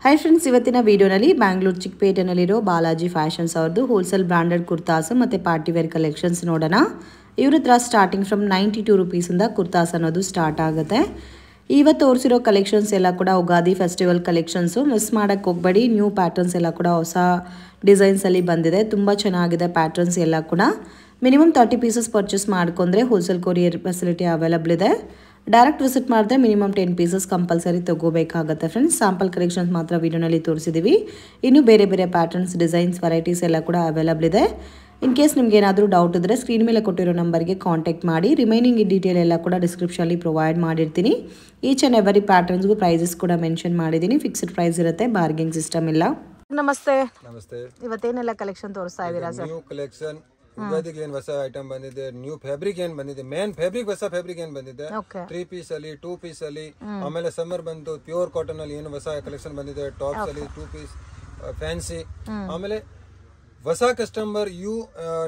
Hi friends, ಇವತ್ತಿನ ವಿಡಿಯೋನಲ್ಲಿ Bangalore ಚಿಕ್ಕಪೇಟೆನಲ್ಲಿರೋ Balaji fashions ಅವ್ರದ್ದು ಹೋಲ್ಸೇಲ್ ಬ್ರಾಂಡೆಡ್ ಕುರ್ತಾಸ್ ಮತ್ತು ಪಾರ್ಟಿ ವೇರ್ ಕಲೆಕ್ಷನ್ಸ್ ನೋಡೋಣ. ಇವ್ರ ಹತ್ರ ಸ್ಟಾರ್ಟಿಂಗ್ ಫ್ರಮ್ 92 ರೂಪೀಸಿಂದ ಕುರ್ತಾಸ್ ಅನ್ನೋದು ಸ್ಟಾರ್ಟ್ ಆಗುತ್ತೆ. ಇವತ್ತು ತೋರಿಸಿರೋ ಕಲೆಕ್ಷನ್ಸ್ ಎಲ್ಲ ಕೂಡ ಉಗಾದಿ ಫೆಸ್ಟಿವಲ್ ಕಲೆಕ್ಷನ್ಸು. ಮಿಸ್ ಮಾಡೋಕ್ಕೆ ಹೋಗಬೇಡಿ. ನ್ಯೂ ಪ್ಯಾಟರ್ನ್ಸ್ ಎಲ್ಲ ಕೂಡ ಹೊಸ ಡಿಸೈನ್ಸಲ್ಲಿ ಬಂದಿದೆ. ತುಂಬ ಚೆನ್ನಾಗಿದೆ ಪ್ಯಾಟರ್ನ್ಸ್ ಎಲ್ಲ ಕೂಡ. ಮಿನಿಮಮ್ 30 ಪೀಸಸ್ ಪರ್ಚೇಸ್ ಮಾಡ್ಕೊಂಡ್ರೆ ಹೋಲ್ಸೇಲ್ ಕೊರಿಯರ್ ಫೆಸಿಲಿಟಿ ಅವೈಲಬಲ್ ಇದೆ. ಡೈರೆಕ್ಟ್ ವಿಸಿಟ್ ಮಾಡಿದ್ರೆ ಮಿನಿಮಮ್ 10 ಪೀಸಸ್ ಕಂಪಲ್ಸರಿ ತಗೋಬೇಕಾಗುತ್ತೆ ಫ್ರೆಂಡ್ಸ್. ಸ್ಯಾಂಪಲ್ ಕಲೆಕ್ಷನ್ಸ್ ಮಾತ್ರ ವಿಡಿಯೋನಲ್ಲಿ ತೋರಿಸಿದ್ದೀವಿ. ಇನ್ನು ಬೇರೆ ಬೇರೆ ಪ್ಯಾಟರ್ನ್ಸ್, ಡಿಸೈನ್ಸ್, ವೆರೈಟೀಸ್ ಎಲ್ಲ ಕೂಡ ಅವೈಲಬಲ್ ಇದೆ. ಇನ್ ಕೇಸ್ ನಿಮ್ಗೆ ಏನಾದರೂ ಡೌಟ್ ಇದ್ದರೆ ಸ್ಕ್ರೀನ್ ಮೇಲೆ ಕೊಟ್ಟಿರೋ ನಂಬರ್ಗೆ ಕಾಂಟ್ಯಾಕ್ಟ್ ಮಾಡಿ. ರಿಮೈನಿಂಗ್ ಡೀಟೇಲ್ ಎಲ್ಲ ಕೂಡ ಡಿಸ್ಕ್ರಿಪ್ಷನಲ್ಲಿ ಪ್ರೊವೈಡ್ ಮಾಡಿರ್ತೀನಿ. ಈಚ್ ಆ್ಯಂಡ್ ಎವರಿ ಪ್ಯಾಟರ್ನ್ಸ್ಗೂ ಪ್ರೈಸಸ್ ಕೂಡ ಮೆನ್ಷನ್ ಮಾಡಿದ್ದೀನಿ. ಫಿಕ್ಸ್ಡ್ ಪ್ರೈಸ್ ಇರುತ್ತೆ, ಬಾರ್ಗೇನ್ ಸಿಸ್ಟಮ್ ಇಲ್ಲ. ನಮಸ್ತೆ. ಇವತ್ತೇನೆಲ್ಲ ಕಲೆಕ್ಷನ್ ತೋರಿಸ್ತಾ ಇದ್ದೀರಾ ಸರ್? ಕಲೆಕ್ಷನ್ ಉಗಾದಿಗೆ ಏನ್ ಹೊಸ ಐಟಮ್ ಬಂದಿದೆ, ನ್ಯೂ ಫ್ಯಾಬ್ರಿಕ್ ಏನ್ ಬಂದಿದೆ, ಮೇನ್ ಫ್ಯಾಬ್ರಿಕ್ ಹೊಸ ಫ್ಯಾಬ್ರಿಕ್ ಏನ್ ಬಂದಿದೆ, 3 ಪೀಸ್ ಅಲ್ಲಿ 2 ಪೀಸ್ ಅಲ್ಲಿ, ಆಮೇಲೆ ಸಮ್ಮರ್ ಬಂತು ಪ್ಯೂರ್ ಕಾಟನ್ ಅಲ್ಲಿ ಏನು ಹೊಸ ಕಲೆಕ್ಷನ್ ಬಂದಿದೆ, ಟಾಪ್ಸ್ ಅಲ್ಲಿ 2 ಪೀಸ್ ಫ್ಯಾನ್ಸಿ. ಆಮೇಲೆ ಹೊಸ ಕಸ್ಟಮರ್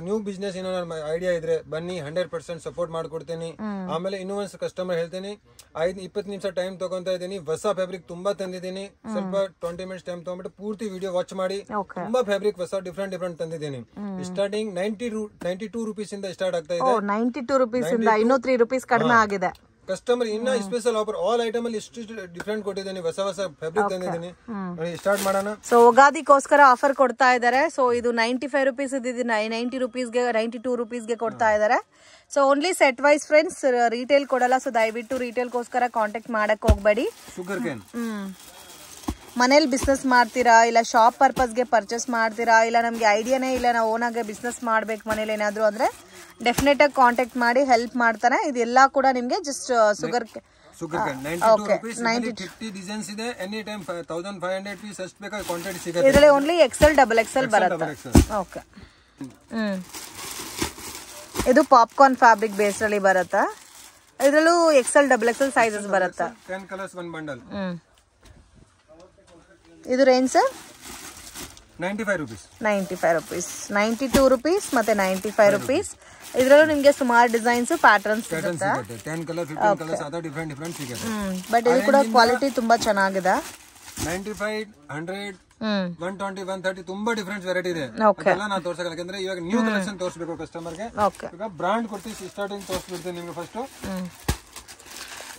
ನ್ಯೂ ಬಿಸ್ನೆಸ್ ಏನೋ ಐಡಿಯಾ ಇದ್ರೆ ಬನ್ನಿ, 100% ಸಪೋರ್ಟ್ ಮಾಡ್ಕೊಡ್ತೀನಿ. ಆಮೇಲೆ ಇನ್ನೂ ಒಂದು ಕಸ್ಟಮರ್ ಹೇಳ್ತೀನಿ, 5-20 ನಿಮಿಷ ಟೈಮ್ ತಗೊಂತಾ ಇದ್ದೀನಿ. ಹೊಸ ಫ್ಯಾಬ್ರಿಕ್ ತುಂಬಾ ತಂದಿದ್ದೀನಿ. ಸ್ವಲ್ಪ 20 ಮಿನಿಟ್ಸ್ ಟೈಮ್ ತಗೊಂಡ್ಬಿಟ್ಟು ಪೂರ್ತಿ ವಿಡಿಯೋ ವಾಚ್ ಮಾಡಿ. ತುಂಬಾ ಫ್ಯಾಬ್ರಿಕ್ ಹೊಸ ಡಿಫ್ರೆಂಟ್ ತಂದಿದ್ದೀನಿ. ಸ್ಟಾರ್ಟಿಂಗ್ 92 ರೂಪೀಸ್ ಇಂದ ಸ್ಟಾರ್ಟ್ ಆಗ್ತಾ ಇದೆ. 92 ರೂಪೀಸ್ ಇಂದ ಇನ್ನೂ 3 ರೂಪೀಸ್ ಕಡಿಮೆ ಆಗಿದೆ. ಕಸ್ಟಮರ್ ಇನ್ನ ಸ್ಪೆಷಲ್ ಆಫರ್ ಆಲ್ ಐಟಮ್ ಅಲ್ಲಿ ಇಷ್ಟು ಡಿಫ್ರೆಂಟ್ ಕೊಟ್ಟಿದ್ದೀನಿ. ಹೊಸ ಫ್ಯಾಬ್ರಿಕ್ ತಂದಿದ್ದೀನಿ. ಸ್ಟಾರ್ಟ್ ಮಾಡೋಣ. ಸೊ ಉಗಾದಿಗೋಸ್ಕರ ಆಫರ್ ಕೊಡ್ತಾ ಇದ್ದಾರೆ. ಸೊ ಇದು 95 ರೂಪೀಸ್ ಇದ್ದಿದ್ದು 90 ರೂಪೀಸ್ಗೆ 92 ರೂಪೀಸ್ಗೆ ಕೊಡ್ತಾ ಇದ್ದಾರೆ. So only set wise friends, retail ಕೊಡಲ್ಲ. ಸೊ ದಯವಿಟ್ಟು ರಿಟೇಲ್ಗೋಸ್ಕರ ಕಾಂಟ್ಯಾಕ್ಟ್ ಮಾಡಕ್ ಹೋಗ್ಬೇಡಿ. ಶುಗರ್ ಕೇನ್ ಮನೇಲಿ ಬಿಸ್ನೆಸ್ ಮಾಡ್ತೀರಾ, ಇಲ್ಲ ಶಾಪ್ ಪರ್ಪಸ್ಗೆ ಪರ್ಚೇಸ್ ಮಾಡ್ತೀರಾ, ಇಲ್ಲ ನಮ್ಗೆ ಐಡಿಯಾನೇ ಇಲ್ಲ, ನಾವು ಓನಾಗೆ ಬಿಸ್ನೆಸ್ ಮಾಡ್ಬೇಕು ಮನೇಲಿ ಏನಾದ್ರು ಅಂದ್ರೆ ಡೆಫಿನೆಟ್ ಆಗಿ ಕಾಂಟ್ಯಾಕ್ಟ್ ಮಾಡಿ, ಹೆಲ್ಪ್ ಮಾಡ್ತಾನೆ. ಇದೆಲ್ಲ ಕೂಡ ನಿಮ್ಗೆ just sugar cane 92 rupees 50 designs ಇದೆ. ಎನಿ ಟೈಮ್ 1500 ಪೀಸ್ ಅಷ್ಟು ಬೇಕಾದ್ರೆ ಕ್ವಾಂಟಿಟಿ ಸಿಗುತ್ತೆ. ಇದರಲ್ಲಿ ಓನ್ಲಿ XL XXL ಬರುತ್ತೆ. ಓಕೆ. ಇದು ಪಾಪ್ಕಾರ್ನ್ ಫ್ಯಾಬ್ರಿಕ್ ಬೇಸ್ ಅಲ್ಲಿ ಬರುತ್ತೆ. ಇದರಲ್ಲೂ XL XXL ಸೈಜಸ್ ಬರುತ್ತೆ. 10 ಕಲರ್ಸ್ 1 ಬಂಡಲ್. ಇದು ರೇಂಜ್ ಸರ್ 95 ರೂಪೀಸ್. 92 ರೂಪೀಸ್ ಮತ್ತೆ 95 ರೂಪೀಸ್. ಇದರಲ್ಲೂ ನಿಮ್ಗೆ ಸುಮಾರು ಡಿಸೈನ್ಸ್, ಪ್ಯಾಟರ್ನ್ಸ್ ಸಿಗುತ್ತೆ. 10 ಕಲರ್ 15 ಕಲರ್ಸ್ ಅದ ಡಿಫರೆಂಟ್ ಸಿಗುತ್ತೆ. ಬಟ್ ಇದು ಕೂಡ ಕ್ವಾಲಿಟಿ ತುಂಬಾ ಚೆನ್ನಾಗಿದೆ. 95 100 120 130 ತುಂಬಾ ಡಿಫರೆಂಟ್ ವೆರೈಟಿ ಇದೆ. ಅದೆಲ್ಲ ನಾನು ತೋರಿಸಲ್ಲ, ಯಾಕಂದ್ರೆ ಇವಾಗ ನ್ಯೂ ಕಲೆಕ್ಷನ್ ತೋರಿಸಬೇಕು ಕಸ್ಟಮರ್ಗೆ. ಈಗ ಬ್ರಾಂಡ್ ಕೊಡ್ತೀವಿ, ಸ್ಟಾರ್ಟಿಂಗ್ ತೋರಿಸ್ಬಿಡ್ತೀನಿ ನಿಮ್ಗೆ ಫಸ್ಟ್.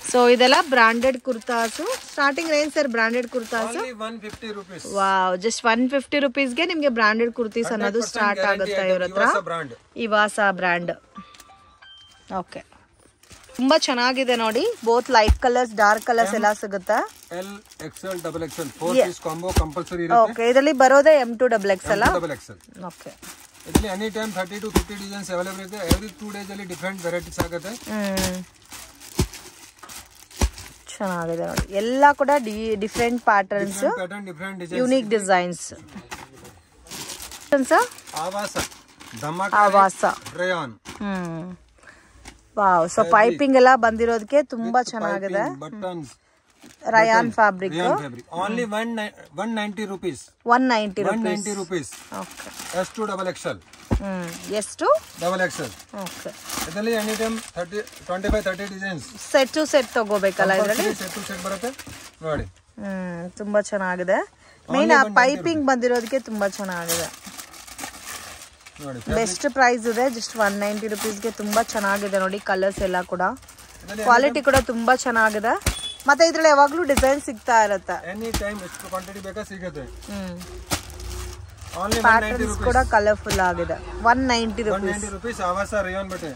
ಸೊ ಇದೆಲ್ಲ branded kurtas. Starting range sir branded kurtas 150 rupees. Wow, just 150 ರೂಪೀಸ್ಗೆ ನಿಮ್ಗೆ ಬ್ರಾಂಡೆಡ್ ಕುರ್ತೀಸ್ ಅನ್ನೋದು ಸ್ಟಾರ್ಟ್ ಆಗುತ್ತೆ ಇವ್ರ ಹತ್ರ. ಇವಾಸ ಬ್ರ್ಯಾಂಡ್. ಓಕೆ, ತುಂಬಾ ಚೆನ್ನಾಗಿದೆ ನೋಡಿ. Both light colours, dark colours ಎಲ್ಲ ಸಿಗುತ್ತೆ. L XL XXL 4 piece combo compulsory ಇರುತ್ತೆ. ಓಕೆ, ಇದರಲ್ಲಿ ಬರೋದೇ M2 XXL ಅಲ್ಲ? ಓಕೆ. ಇದರಲ್ಲಿ any time 30 to 50 designs available ಇದೆ. ಎವ್ರಿ 2 ಡೇಸ್ ಅಲ್ಲಿ ಡಿಫರೆಂಟ್ ವೆರೈಟೀಸ್ ಆಗುತ್ತೆ. ಚೆನ್ನಾಗಿದೆ ನೋಡಿ. ಎಲ್ಲ ಕೂಡ ಡಿಫರೆಂಟ್ ಪ್ಯಾಟರ್ನ್ಸ್, ಯೂನಿಕ್ ಡಿಸೈನ್ಸ್. ಆವಾಸ ರೇಯಾನ್. ವಾವ್. ಸೊ ಪೈಪಿಂಗ್ ಎಲ್ಲ ಬಂದಿರೋದಕ್ಕೆ ತುಂಬಾ ಚೆನ್ನಾಗಿದೆ. Rayon fabric. Only 190 rupees. 190 rupees. Okay. S2 XXL. ಎಷ್ಟು? XXL. ಓಕೆ. ಇದರಲ್ಲಿ any time 25-30 designs. Set to set ತಗೋಬೇಕಲ್ಲ ಇದರಲ್ಲಿ? ಸೆಟ್ ಟು ಸೆಟ್ ಬರುತ್ತೆ ನೋಡಿ. ತುಂಬಾ ಚೆನ್ನಾಗಿದೆ. ಮೇನ್ ಆ ಪೈಪಿಂಗ್ ಬಂದಿರೋದಕ್ಕೆ ತುಂಬಾ ಚೆನ್ನಾಗಿದೆ. ನೋಡಿ, ಬೆಸ್ಟ್ ಪ್ರೈಸ್ ಇದೆ. ಜಸ್ಟ್ 190 ರೂಪೀಸ್ಗೆ ತುಂಬಾ ಚೆನ್ನಾಗಿದೆ ನೋಡಿ. ಕಲರ್ಸ್ ಎಲ್ಲ ಕೂಡ, ಕ್ವಾಲಿಟಿ ಕೂಡ ತುಂಬಾ ಚೆನ್ನಾಗಿದೆ. ಮತ್ತೆ ಇದ್ರಲ್ಲಿ ಯಾವಾಗ್ಲೂ ಡಿಸೈನ್ ಸಿಗ್ತಾ ಇರುತ್ತೆ. ಎನಿ ಟೈಮ್ ಎಷ್ಟು ಕ್ವಾಂಟಿಟಿ ಬೇಕಾ ಸಿಗುತ್ತೆ. ಪ್ಯಾಟರ್ನ್ಸ್ ಕೂಡ ಕಲರ್ಫುಲ್ ಆಗಿದೆ. 190 ರೂಪೀಸ್ ಆವಾಸ ರೇಯಾನ್ ಬಟ್ಟೆ.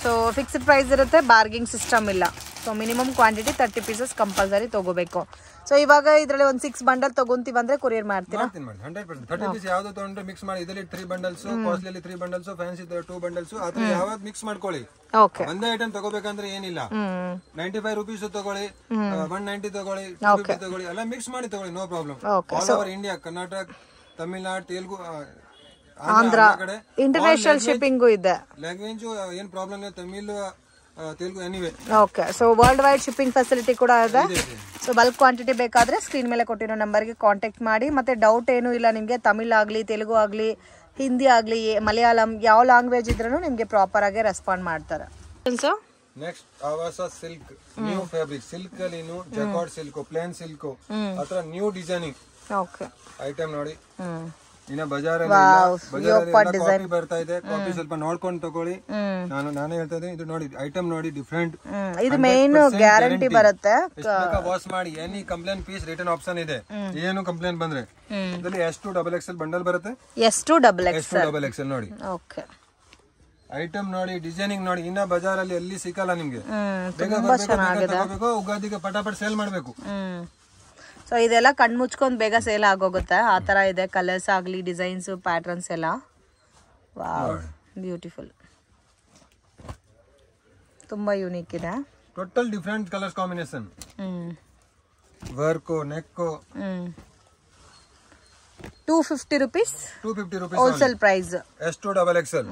ಸೊ ಫಿಕ್ಸ್ಡ್ ಪ್ರೈಸ್ ಇರುತ್ತೆ, ಬಾರ್ಗಿಂಗ್ ಸಿಸ್ಟಮ್ ಇಲ್ಲ. So minimum quantity 30 pieces compulsory ತಗೋಬೇಕು. ಸೊ ಇವಾಗ ಇದರಲ್ಲಿ ಒಂದು 6 ಬಂಡಲ್ ತಗೊಂತೀವಿ ಅಂದ್ರೆ ಕೊರಿಯರ್ ಮಾಡ್ತೀರಾ? 100%. 30 ಪೀಸ್ ಯಾವ್ದು ತಗೊಂಡ್ರೆ ಮಿಕ್ಸ್ ಮಾಡಿ. ಇದರಲ್ಲಿ 3 bundles, costly 3 bundles, fancy 2 bundles, ಆತರ ಯಾವಾಗ ಮಿಕ್ಸ್ ಮಾಡ್ಕೊಳ್ಳಿ. ಓಕೆ. ಒಂದೇ ಐಟಮ್ ತಗೋಬೇಕಂದ್ರೆ ಏನಿಲ್ಲ. 95 ರೂಪೀಸ್ ತಗೊಳ್ಳಿ, 190 ತಗೊಳ್ಳಿ, 250 ತಗೊಳ್ಳಿ, ಎಲ್ಲ ಮಿಕ್ಸ್ ಮಾಡಿ ತಗೊಳ್ಳಿ, no problem. All over India, Karnataka, Tamil Nadu, Telugu, Andhra, international shipping ಇದೆ. ಲ್ಯಾಂಗ್ವೇಜ್ ಏನ್ ಪ್ರಾಬ್ಲಮ್ ಇಲ್ಲ. Tamil, Telugu, anyway. Okay. So world wide shipping facility ಕೂಡ ಇದೆ. ಸೊ ಬಲ್ಕ್ ಕ್ವಾಂಟಿಟಿ ಬೇಕಾದ್ರೆ ಸ್ಕ್ರೀನ್ ಮೇಲೆ ಕೊಟ್ಟಿರೋ ನಂಬರ್ಗೆ ಕಾಂಟ್ಯಾಕ್ಟ್ ಮಾಡಿ. ಮತ್ತೆ ಡೌಟ್ ಏನೂ ಇಲ್ಲ ನಿಮಗೆ, ತಮಿಳ್ ಆಗಲಿ, ತೆಲುಗು ಆಗಲಿ, ಹಿಂದಿ ಆಗಲಿ, ಮಲಯಾಳಂ, ಯಾವ ಲ್ಯಾಂಗ್ವೇಜ್ ಇದ್ರೂ ನಿಮಗೆ ಪ್ರಾಪರ್ ಆಗಿ ರೆಸ್ಪಾಂಡ್ ಮಾಡ್ತಾರೆ. ನೆಕ್ಸ್ಟ್ ಆವಾಸ ಸಿಲ್ಕ್ ನ್ಯೂ ಫ್ಯಾಬ್ರಿಕ್ ಸಿಲ್ಕ್ ಅಲ್ಲಿ ಜಕಾರ್ಡ್ ಸಿಲ್ಕ್ ಪ್ಲೇನ್ ಸಿಲ್ಕ್ ಆತರ ನ್ಯೂ ಡಿಸೈನಿಂಗ್ ಓಕೆ ಐಟಮ್ ನೋಡಿ. ಇನ್ನ ಬಜಾರಲ್ಲಿ ಕಾಪಿ ಬರ್ತಾ ಇದೆ, ಕಾಪಿ ಸ್ವಲ್ಪ ನೋಡ್ಕೊಂಡು ತಗೊಳ್ಳಿ. ನಾನೇ ಹೇಳ್ತಾ ಇದ್ದೀನಿ, ಇದು ನೋಡಿ ಐಟಮ್ ನೋಡಿ ಡಿಫ್ರೆಂಟ್. ಇದು ಮೇನ್ ಗ್ಯಾರಂಟಿ ಬರುತ್ತೆ. ವಾಶ್ ಮಾಡಿ any complaint piece return option ಇದೆ. ಏನು ಕಂಪ್ಲೇಂಟ್ ಬಂದ್ರೆ ಇದರಲ್ಲಿ S2XXL ಬಂಡಲ್ ಬರುತ್ತೆ. S2XXL ನೋಡಿ. ಓಕೆ ಐಟಮ್ ನೋಡಿ, ಡಿಸೈನಿಂಗ್ ನೋಡಿ. ಇನ್ನ ಬಜಾರಲ್ಲಿ ಎಲ್ಲಿ ಸಿಕ್ಕಲ್ಲ ನಿಮ್ಗೆ. ತಗೋಬೇಕು, ಉಗಾದಿಗೆ ಪಟಾಪಟ್ ಸೇಲ್ ಮಾಡ್ಬೇಕು. ಸೊ ಇದೆಲ್ಲ ಕಣ್ ಮುಚ್ಕೊಂಡ್ ಬೇಗ ಸೇಲ್ ಆಗೋಗುತ್ತೆ. ಆ ತರ ಇದೆ, ಕಲರ್ಸ್ ಆಗ್ಲಿ, ಡಿಸೈನ್ಸ್, ಪ್ಯಾಟರ್ನ್ಸ್ ಎಲ್ಲ. ವಾವ್, ಬ್ಯೂಟಿಫುಲ್, ತುಂಬಾ ಯೂನಿಕ್ ಇದೆ. Total different colours combination. Work, neck. 250 rupees. 250 rupees wholesale price. S2XXL.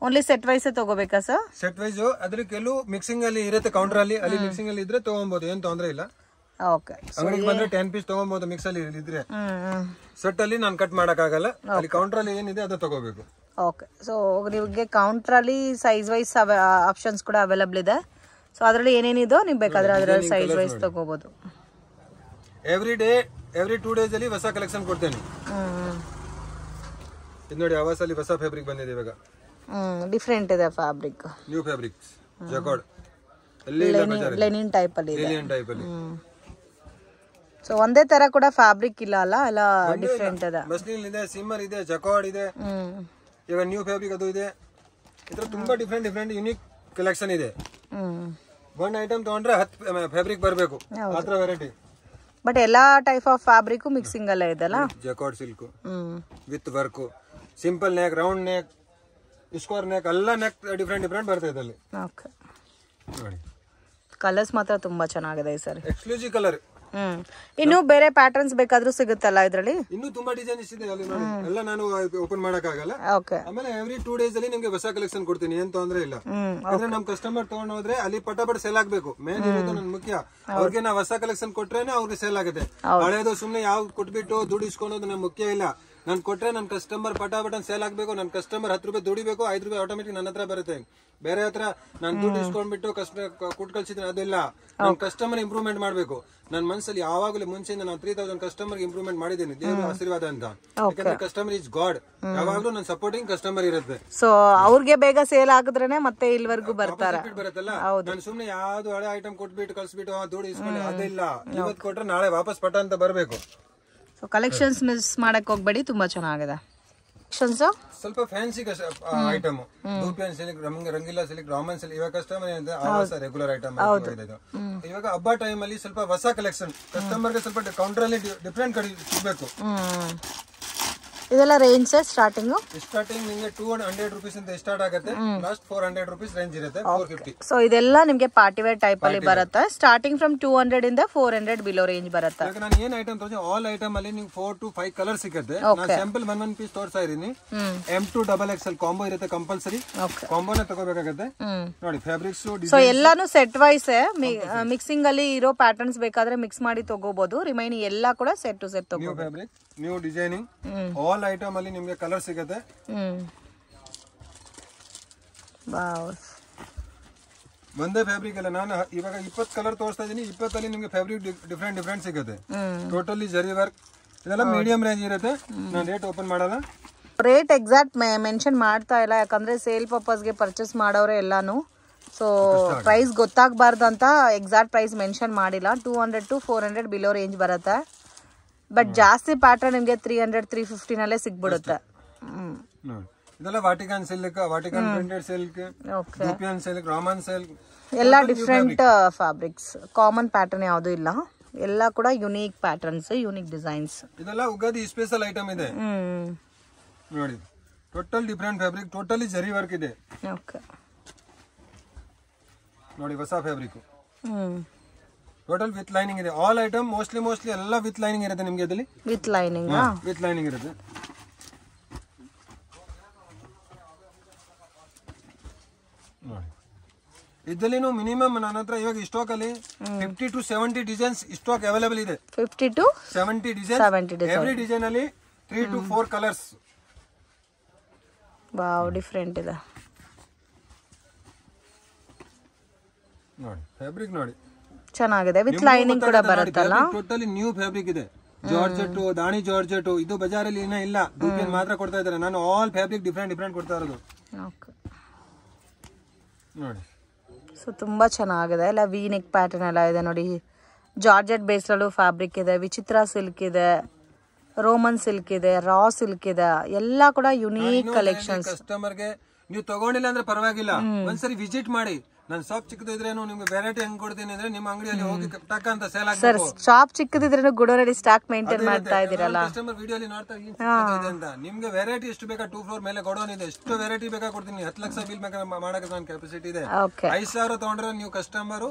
Only set wise ತಗೋಬೇಕಾ ಸರ್? Set wise. ಅದ್ರ ಕೆಲವು ಮಿಕ್ಸಿಂಗ್ ಅಲ್ಲಿ ಇರುತ್ತೆ, ಕೌಂಟರ್ ಅಲ್ಲಿ. ಅಲ್ಲಿ ಮಿಕ್ಸಿಂಗ್ ಅಲ್ಲಿ ಇದ್ರೆ ತಗೊಬಹುದು, ಏನ್ ತೊಂದ್ರೆ ಇಲ್ಲ. ಓಕೆ, ಅಂಗಡಿಗೆ ಬಂದ್ರೆ 10 ಪೀಸ್ ತಗೊಬಹುದು. ಮಿಕ್ಸ್ ಅಲ್ಲಿ ಇದ್ರೆ ಸೆಟ್ ಅಲ್ಲಿ ನಾನು ಕಟ್ ಮಾಡಕ್ ಆಗಲ್ಲ. ಅಲ್ಲಿ ಕೌಂಟರ್ ಅಲ್ಲಿ ಏನಿದೆ ಅದು ತಗೋಬೇಕು. ಓಕೆ, ಸೊ ನಿಮಗೆ ಕೌಂಟರ್ ಅಲ್ಲಿ ಸೈಜ್ ವೈಸ್ ಆಪ್ಷನ್ಸ್ ಕೂಡ ಅವೈಲಬಲ್ ಇದೆ. ಸೊ ಅದರಲ್ಲಿ ಏನೇನಿದೋ ನೀವು ಬೇಕಾದ್ರೆ ಅದರಲ್ಲಿ ಸೈಜ್ ವೈಸ್ ತಗೋಬಹುದು. ಎವ್ರಿ 2 days ಅಲ್ಲಿ ಹೊಸ ಕಲೆಕ್ಷನ್ ಕೊಡ್ತೇನೆ. ಇದು ನೋಡಿ, ಆವಾಸ್ ಅಲ್ಲಿ ಹೊಸ ಫ್ಯಾಬ್ರಿಕ್ ಬಂದಿದೆ ಇವಾಗ. ಡಿಫರೆಂಟ್ ಇದೆ fabric, new fabrics. Jacquard Lenin type ಅಲ್ಲಿ ಇದೆ. ಲೆನಿನ್ ಟೈಪ್ ಅಲ್ಲಿ. ಸೊ ಒಂದೇ ತರ ಕೂಡ ಫ್ಯಾಬ್ರಿಕ್ ಇಲ್ಲ ಅಲ್ಲ, ಎಲ್ಲ ಡಿಫರೆಂಟ್ ಇದೆ. ಮಸ್ಲಿನ್ ಇದೆ, ಸಿಮ್ಮರ್ ಇದೆ, ಜಕಾರ್ಡ್ ಇದೆ. ಇವಾಗ ನ್ಯೂ ಫ್ಯಾಬ್ರಿಕ್ ಅದು ಇದೆ. ಇದ್ರ ತುಂಬಾ ಡಿಫರೆಂಟ್ ಯೂನಿಕ್ ಕಲೆಕ್ಷನ್ ಇದೆ. ಒಂದ್ ಐಟಮ್ ತಗೊಂಡ್ರೆ 10 ಫ್ಯಾಬ್ರಿಕ್ ಬರಬೇಕು, ಆತರ ವೆರೈಟಿ. ಬಟ್ ಎಲ್ಲಾ ಟೈಪ್ ಆಫ್ ಫ್ಯಾಬ್ರಿಕ್ ಮಿಕ್ಸಿಂಗ್ ಅಲ್ಲ ಇದೆಲ್ಲ. Jacquard silk with work, simple neck, round neck, square neck, ಎಲ್ಲ ನೆಕ್ ಡಿಫರೆಂಟ್ ಬರ್ತಾ ಇದೆ ಅಲ್ಲಿ. ಓಕೆ ನೋಡಿ, ಕಲರ್ಸ್ ಮಾತ್ರ ತುಂಬಾ ಚೆನ್ನಾಗಿದೆ ಈ ಸರಿ. Exclusive colour. ಇನ್ನು ಬೇರೆ ಪ್ಯಾಟರ್ನ್ಸ್ ಬೇಕಾದ್ರೂ ಸಿಗುತ್ತಲ್ಲ ಇದರಲ್ಲಿ? ಇನ್ನು ತುಂಬಾ ಡಿಸೈನ್ಸ್ ಇದೆ ಅಲ್ಲಿ ನೋಡಿ. ಎಲ್ಲ ನಾನು ಓಪನ್ ಮಾಡಕ್ ಆಗಲ್ಲ. ಆಮೇಲೆ ಎವ್ರಿ 2 days ಅಲ್ಲಿ ನಿಮ್ಗೆ ಹೊಸ ಕಲೆಕ್ಷನ್ ಕೊಡ್ತೀನಿ, ಏನ್ ತೊಂದ್ರೆ ಇಲ್ಲ. ಅಂದ್ರೆ ನಮ್ ಕಸ್ಟಮರ್ ತಗೊಂಡ್ ಹೋದ್ರೆ ಅಲ್ಲಿ ಪಟಾಪಟ್ ಸೇಲ್ ಆಗ್ಬೇಕು. ಮೇನ್ ಇರೋದು ನನ್ ಮುಖ್ಯ. ಅವ್ರಿಗೆ ನಾವು ಹೊಸ ಕಲೆಕ್ಷನ್ ಕೊಟ್ರೇನೆ ಅವ್ರಿಗೆ ಸೇಲ್ ಆಗುತ್ತೆ. ಹಳೇದು ಸುಮ್ನೆ ಯಾವ ಕೊಟ್ಬಿಟ್ಟು ದುಡ್ಡು ಇಸ್ಕೊಳೋದು ನನ್ ಮುಖ್ಯ ಇಲ್ಲ. ನಾನ್ ಕೊಟ್ರೆ ನನ್ ಕಸ್ಟಮರ್ ಪಟಾಪಟ್ ಸೇಲ್ ಆಗ್ಬೇಕು. ನನ್ ಕಸ್ಟಮರ್ 10 ರೂಪಾಯಿ ದುಡಿಬೇಕು, 5 ರೂಪಾಯಿ ಆಟೋಮೆಟಿಕ್ ನನ್ನ ಹತ್ರ ಬರುತ್ತೆ. ಬೇರೆ ಹತ್ರ ನಾನ್ ದುಡ್ಡು ಇಸ್ಕೊಂಡ್ಬಿಟ್ಟು ಕೊಟ್ಟು ಕಳ್ಸಿದ್ರೆ ಅದೆಲ್ಲ. ನನ್ ಕಸ್ಟಮರ್ ಇಂಪ್ರೂವ್ಮೆಂಟ್ ಮಾಡ್ಬೇಕು. ನನ್ ಮನ್ಸಲ್ಲಿ ಯಾವಾಗಲೂ ಮುಂಚೆಯಿಂದ ನಾನು 3000 ಕಸ್ಟಮರ್ ಇಂಪ್ರೂವ್ಮೆಂಟ್ ಮಾಡಿದ್ದೀನಿ, ದೇವರ ಆಶೀರ್ವಾದ ಅಂತ. ಯಾಕಂದ್ರೆ ಕಸ್ಟಮರ್ ಇಸ್ ಗಾಡ್. ಯಾವಾಗ್ಲೂ ನನ್ ಸಪೋರ್ಟಿಂಗ್ ಕಸ್ಟಮರ್ ಇರುತ್ತೆ. ಸೊ ಅವ್ರಿಗೆ ಬೇಗ ಸೇಲ್ ಆಗಿದ್ರೇನೆ ಮತ್ತೆ ಇಲ್ಲಿವರೆಗೂ ಬರ್ತಾರೆ. ಬರುತ್ತಲ್ಲ, ನಾನು ಸುಮ್ನೆ ಯಾವ್ದು ಹಳೆ ಐಟಮ್ ಕೊಟ್ಬಿಟ್ಟು ಕಳ್ಸಿಬಿಟ್ಟು ದುಡ್ಡು ಇಸ್ಕೊಂಡು ಅದೆಲ್ಲ. ಇವತ್ತು ಕೊಟ್ರೆ ನಾಳೆ ವಾಪಸ್ ಪಟ ಅಂತ ಬರ್ಬೇಕು. ಸೊ ಕಲೆಕ್ಷನ್ಸ್ ಮಿಸ್ ಮಾಡಕ್ ಹೋಗ್ಬೇಡಿ, ತುಂಬಾ ಚೆನ್ನಾಗಿದೆ. ಸ್ವಲ್ಪ fancy item, dupion silk, Rangila silk, Roman silk. ಇವಾಗ ಕಸ್ಟಮರ್ ರೆಗ್ಯುಲರ್ ಐಟಮ್. ಇವಾಗ ಹಬ್ಬ ಟೈಮ್ ಅಲ್ಲಿ ಸ್ವಲ್ಪ ಹೊಸ ಕಲೆಕ್ಷನ್ ಕಸ್ಟಮರ್ ಗೆ ಸ್ವಲ್ಪ ಕೌಂಟರ್ ಅಲ್ಲಿ ಡಿಫರೆಂಟ್ ಕಡೆ ಸಿಗ್ಬೇಕು. ಇದೆಲ್ಲ ರೇಂಜ್ ಸ್ಟಾರ್ಟಿಂಗ್ ನಿಮಗೆ 200 rupees ಇಂದ ಸ್ಟಾರ್ಟ್ ಆಗುತ್ತೆ. ಲಾಸ್ಟ್ 400 rupees ರೇಂಜ್ ಇರುತ್ತೆ, 450. ಸೊ ಇದೆಲ್ಲ ನಿಮಗೆ ಪಾರ್ಟಿ ವೇರ್ ಟೈಪ್ ಅಲ್ಲಿ ಬರುತ್ತೆ. ಸ್ಟಾರ್ಟಿಂಗ್ ಫ್ರಮ್ 200 ಇಂದ 400 ಬಿಲೋ ರೇಂಜ್ ಬರುತ್ತೆ. ಈಗ ನಾನು ಏನ್ ಐಟಮ್ ತೋರಿಸಿ, ಆಲ್ ಐಟಮ್ ಅಲ್ಲಿ ನಿಮ್ಗೆ 4 to 5 ಕಲರ್ ಸಿಗುತ್ತೆ. ನಾನು ಸ್ಯಾಂಪಲ್ 1 ಪೀಸ್ ತೋರಿಸ್ತಾ ಇದೀನಿ. M2XXL ಕಾಂಬೋ ಇರುತ್ತೆ, ಕಂಪಲ್ಸರಿ ಕಾಂಬೋನೇ ತಗೋಬೇಕಾಗುತ್ತೆ. ನೋಡಿ ಫ್ಯಾಬ್ರಿಕ್ಸ್. ಸೊ ಎಲ್ಲಾನು ಸೆಟ್ ವೈಸ್ ಮಿಕ್ಸಿಂಗ್ ಅಲ್ಲಿ ಇರೋ ಪ್ಯಾಟರ್ನ್ಸ್ ಬೇಕಾದ್ರೆ ಮಿಕ್ಸ್ ಮಾಡಿ ತಗೋಬಹುದು. ರಿಮೈನಿಂಗ್ ಎಲ್ಲ ಕೂಡ ಸೆಟ್ ಟು ಸೆಟ್ ತಗೋಬಹುದು. New fabric, new designing, all item ಅಲ್ಲಿ ನಿಮ್ಗೆ ಕಲರ್ ಸಿಗುತ್ತೆ. ಒಂದೇ ಫ್ಯಾಬ್ರಿಕ್ ಅಲ್ಲ, ನಾನು ಇವಾಗ 20 ಕಲರ್ ತೋರಿಸ್ತಾ ಇದೀನಿ. 20 ಅಲ್ಲಿ ನಿಮ್ಗೆ ಫ್ಯಾಬ್ರಿಕ್ ಡಿಫರೆಂಟ್ ಸಿಗುತ್ತೆ. ಟೋಟಲಿ ಜರಿ ವರ್ಕ್, ಇದೆಲ್ಲ ಮೀಡಿಯಂ ರೇಂಜ್ ಇರುತ್ತೆ. ನಾನು ರೇಟ್ ಓಪನ್ ಮಾಡಲ್ಲ, ರೇಟ್ ಎಕ್ಸಾಕ್ಟ್ ಮೆನ್ಷನ್ ಮಾಡ್ತಾ ಇಲ್ಲ. ಯಾಕಂದ್ರೆ ಸೇಲ್ ಪರ್ಪಸ್ಗೆ ಪರ್ಚೇಸ್ ಮಾಡೋರೆ ಎಲ್ಲಾನು. ಸೊ ಪ್ರೈಸ್ ಗೊತ್ತಾಗಬಾರ್ದು ಅಂತ ಎಕ್ಸಾಕ್ಟ್ ಪ್ರೈಸ್ ಮೆನ್ಷನ್ ಮಾಡಿಲ್ಲ. 200 to 400 ಬಿಲೋ ರೇಂಜ್ ಬರುತ್ತೆ. ಬಟ್ ಜಾಸ್ತಿ ಪ್ಯಾಟರ್ನ್ ನಿಮ್ಗೆ 300, 350 ನಲ್ಲೇ ಸಿಗ್ಬಿಡುತ್ತೆ. ಇದೆಲ್ಲ Vatican silk, Vatican printed silk, dupion silk, Roman silk, ಎಲ್ಲ ಡಿಫ್ರೆಂಟ್ ಫ್ಯಾಬ್ರಿಕ್ಸ್. ಕಾಮನ್ ಪ್ಯಾಟರ್ನ್ ಯಾವುದು ಇಲ್ಲ, ಎಲ್ಲ ಕೂಡ ಯುನೀಕ್ ಪ್ಯಾಟರ್ನ್ಸ್, ಯುನೀಕ್ ಡಿಸೈನ್ಸ್. ಇದೆಲ್ಲ ಉಗಾದಿ ಸ್ಪೆಷಲ್ ಐಟಮ್ ಇದೆ ನೋಡಿ. ಟೋಟಲ್ ಡಿಫರೆಂಟ್ ಫ್ಯಾಬ್ರಿಕ್, ಟೋಟಲಿ ಜರಿ ವರ್ಕ್ ಇದೆ. ಓಕೆ ನೋಡಿ, ಹೊಸ ಫ್ಯಾಬ್ರಿಕ್, ಟೋಟಲ್ ವಿತ್ ಲೈನಿಂಗ್ ಇದೆ. ಆಲ್ ಐಟಮ್ ಮೋಸ್ಟ್ಲಿ ಎಲ್ಲ ವಿತ್ ಲೈನಿಂಗ್ ಇರುತ್ತೆ ನಿಮ್ಗೆ. ಇದರಲ್ಲಿ ವಿತ್ ಲೈನಿಂಗ್ ಇರುತ್ತೆ. ನೋಡಿ, ಇದರಲ್ಲಿ ಮಿನಿಮಮ್ ನನ್ನ ಹತ್ರ ಇವಾಗ ಸ್ಟಾಕ್ ಅಲ್ಲಿ 50 to 70 ಡಿಸೈನ್ಸ್ ಸ್ಟಾಕ್ ಅವೈಲೇಬಲ್ ಇದೆ. 50 to 70 ಡಿಸೈನ್ಸ್. ಎವ್ರಿ ಡಿಸೈನ್ ಅಲ್ಲಿ 3 to 4 ಕಲರ್ಸ್. ವಾವ್, ಡಿಫರೆಂಟ್ ಇದೆ ನೋಡಿ. ಫ್ಯಾಬ್ರಿಕ್ ನೋಡಿ ಚೆನ್ನಾಗಿದೆ, ವಿತ್ ಲೈನಿಂಗ್ ಕೂಡ ಬರುತ್ತಲ್ಲ. ಟೋಟಲಿ ನ್ಯೂ ಫ್ಯಾಬ್ರಿಕ್ ಇದೆ. ಜಾರ್ಜೆಟ್, ದಾಣಿ ಜಾರ್ಜೆಟ್, ಇದು ಬಜಾರಲ್ಲಿ ಇನ್ನೂ ಇಲ್ಲ, ದುರ್ಗಿಯಲ್ಲಿ ಮಾತ್ರ ಕೊಡ್ತಾ ಇದ್ದಾರೆ. ನಾನು ಆಲ್ ಫ್ಯಾಬ್ರಿಕ್ ಡಿಫ್ರೆಂಟ್ ಕೊಡ್ತಾ ಇರೋದು ನೋಡಿ. ಸೊ ತುಂಬಾ ಚೆನ್ನಾಗಿದೆ ಎಲ್ಲ, ವಿ ನೆಕ್ ಪ್ಯಾಟರ್ನ್ ಎಲ್ಲ ಇದೆ ನೋಡಿ. ಜಾರ್ಜೆಟ್ ಬೇಸ್ರಲ್ಲೂ ಫ್ಯಾಬ್ರಿಕ್ ಇದೆ, ವಿಚಿತ್ರ ಸಿಲ್ಕ್ ಇದೆ, ರೋಮನ್ ಸಿಲ್ಕ್ ಇದೆ, ರಾ ಸಿಲ್ಕ್ ಇದೆ, ಎಲ್ಲ ಕೂಡ ಯುನೀಕ್ ಕಲೆಕ್ಷನ್ಸ್. ಕಸ್ಟಮರ್ಗೆ ನೀವು ತಗೊಂಡಿಲ್ಲ ಅಂದ್ರೆ ಪರವಾಗಿಲ್ಲ, ಒಂದ್ಸರಿ ವಿಸಿಟ್ ಮಾಡಿ. ನಾನು ಶಾಪ್ ಚಿಕ್ಕದಿದ್ರೇನು ನಿಮ್ಗೆ ವೆರೈಟಿ ಹೆಂಗ್ ಕೊಡ್ತೀನಿ ಅಂದ್ರೆ ನಿಮ್ಮ ಅಂಗಡಿಯಲ್ಲಿ ಹೋಗಿ ಟಕ್ ಅಂತ ಸೇಲ್ ಆಗಬೇಕು. ಶಾಪ್ ಚಿಕ್ಕದಿದ್ರೇನು ಗುಡೋನಲ್ಲಿ ಸ್ಟಾಕ್ ಮೇಂಟೈನ್ ಮಾಡ್ತಾ ಇದೀರಲ್ಲ. ಕಸ್ಟಮರ್ ವಿಡಿಯೋಲಿ ನೋಡ್ತಾ ಅಂತ ನಿಮ್ಗೆ ವೆರೈಟಿ ಎಷ್ಟು ಬೇಕಾ, 2 ಫ್ಲೋರ್ ಮೇಲೆ ಗೋಡೌನ್ ಇದೆ, ಎಷ್ಟು ವೆರೈಟಿ ಬೇಕಾ ಕೊಡ್ತೀನಿ. 10 ಲಕ್ಷ ಬಿಲ್ ಬೇಕಾ ಮಾಡಕ್ಕೆ ನನ್ನ ಕೆಪಾಸಿಟಿ ಇದೆ. 5,000 ತಗೊಂಡ್ರೆ ನೀವು ಕಸ್ಟಮರ್,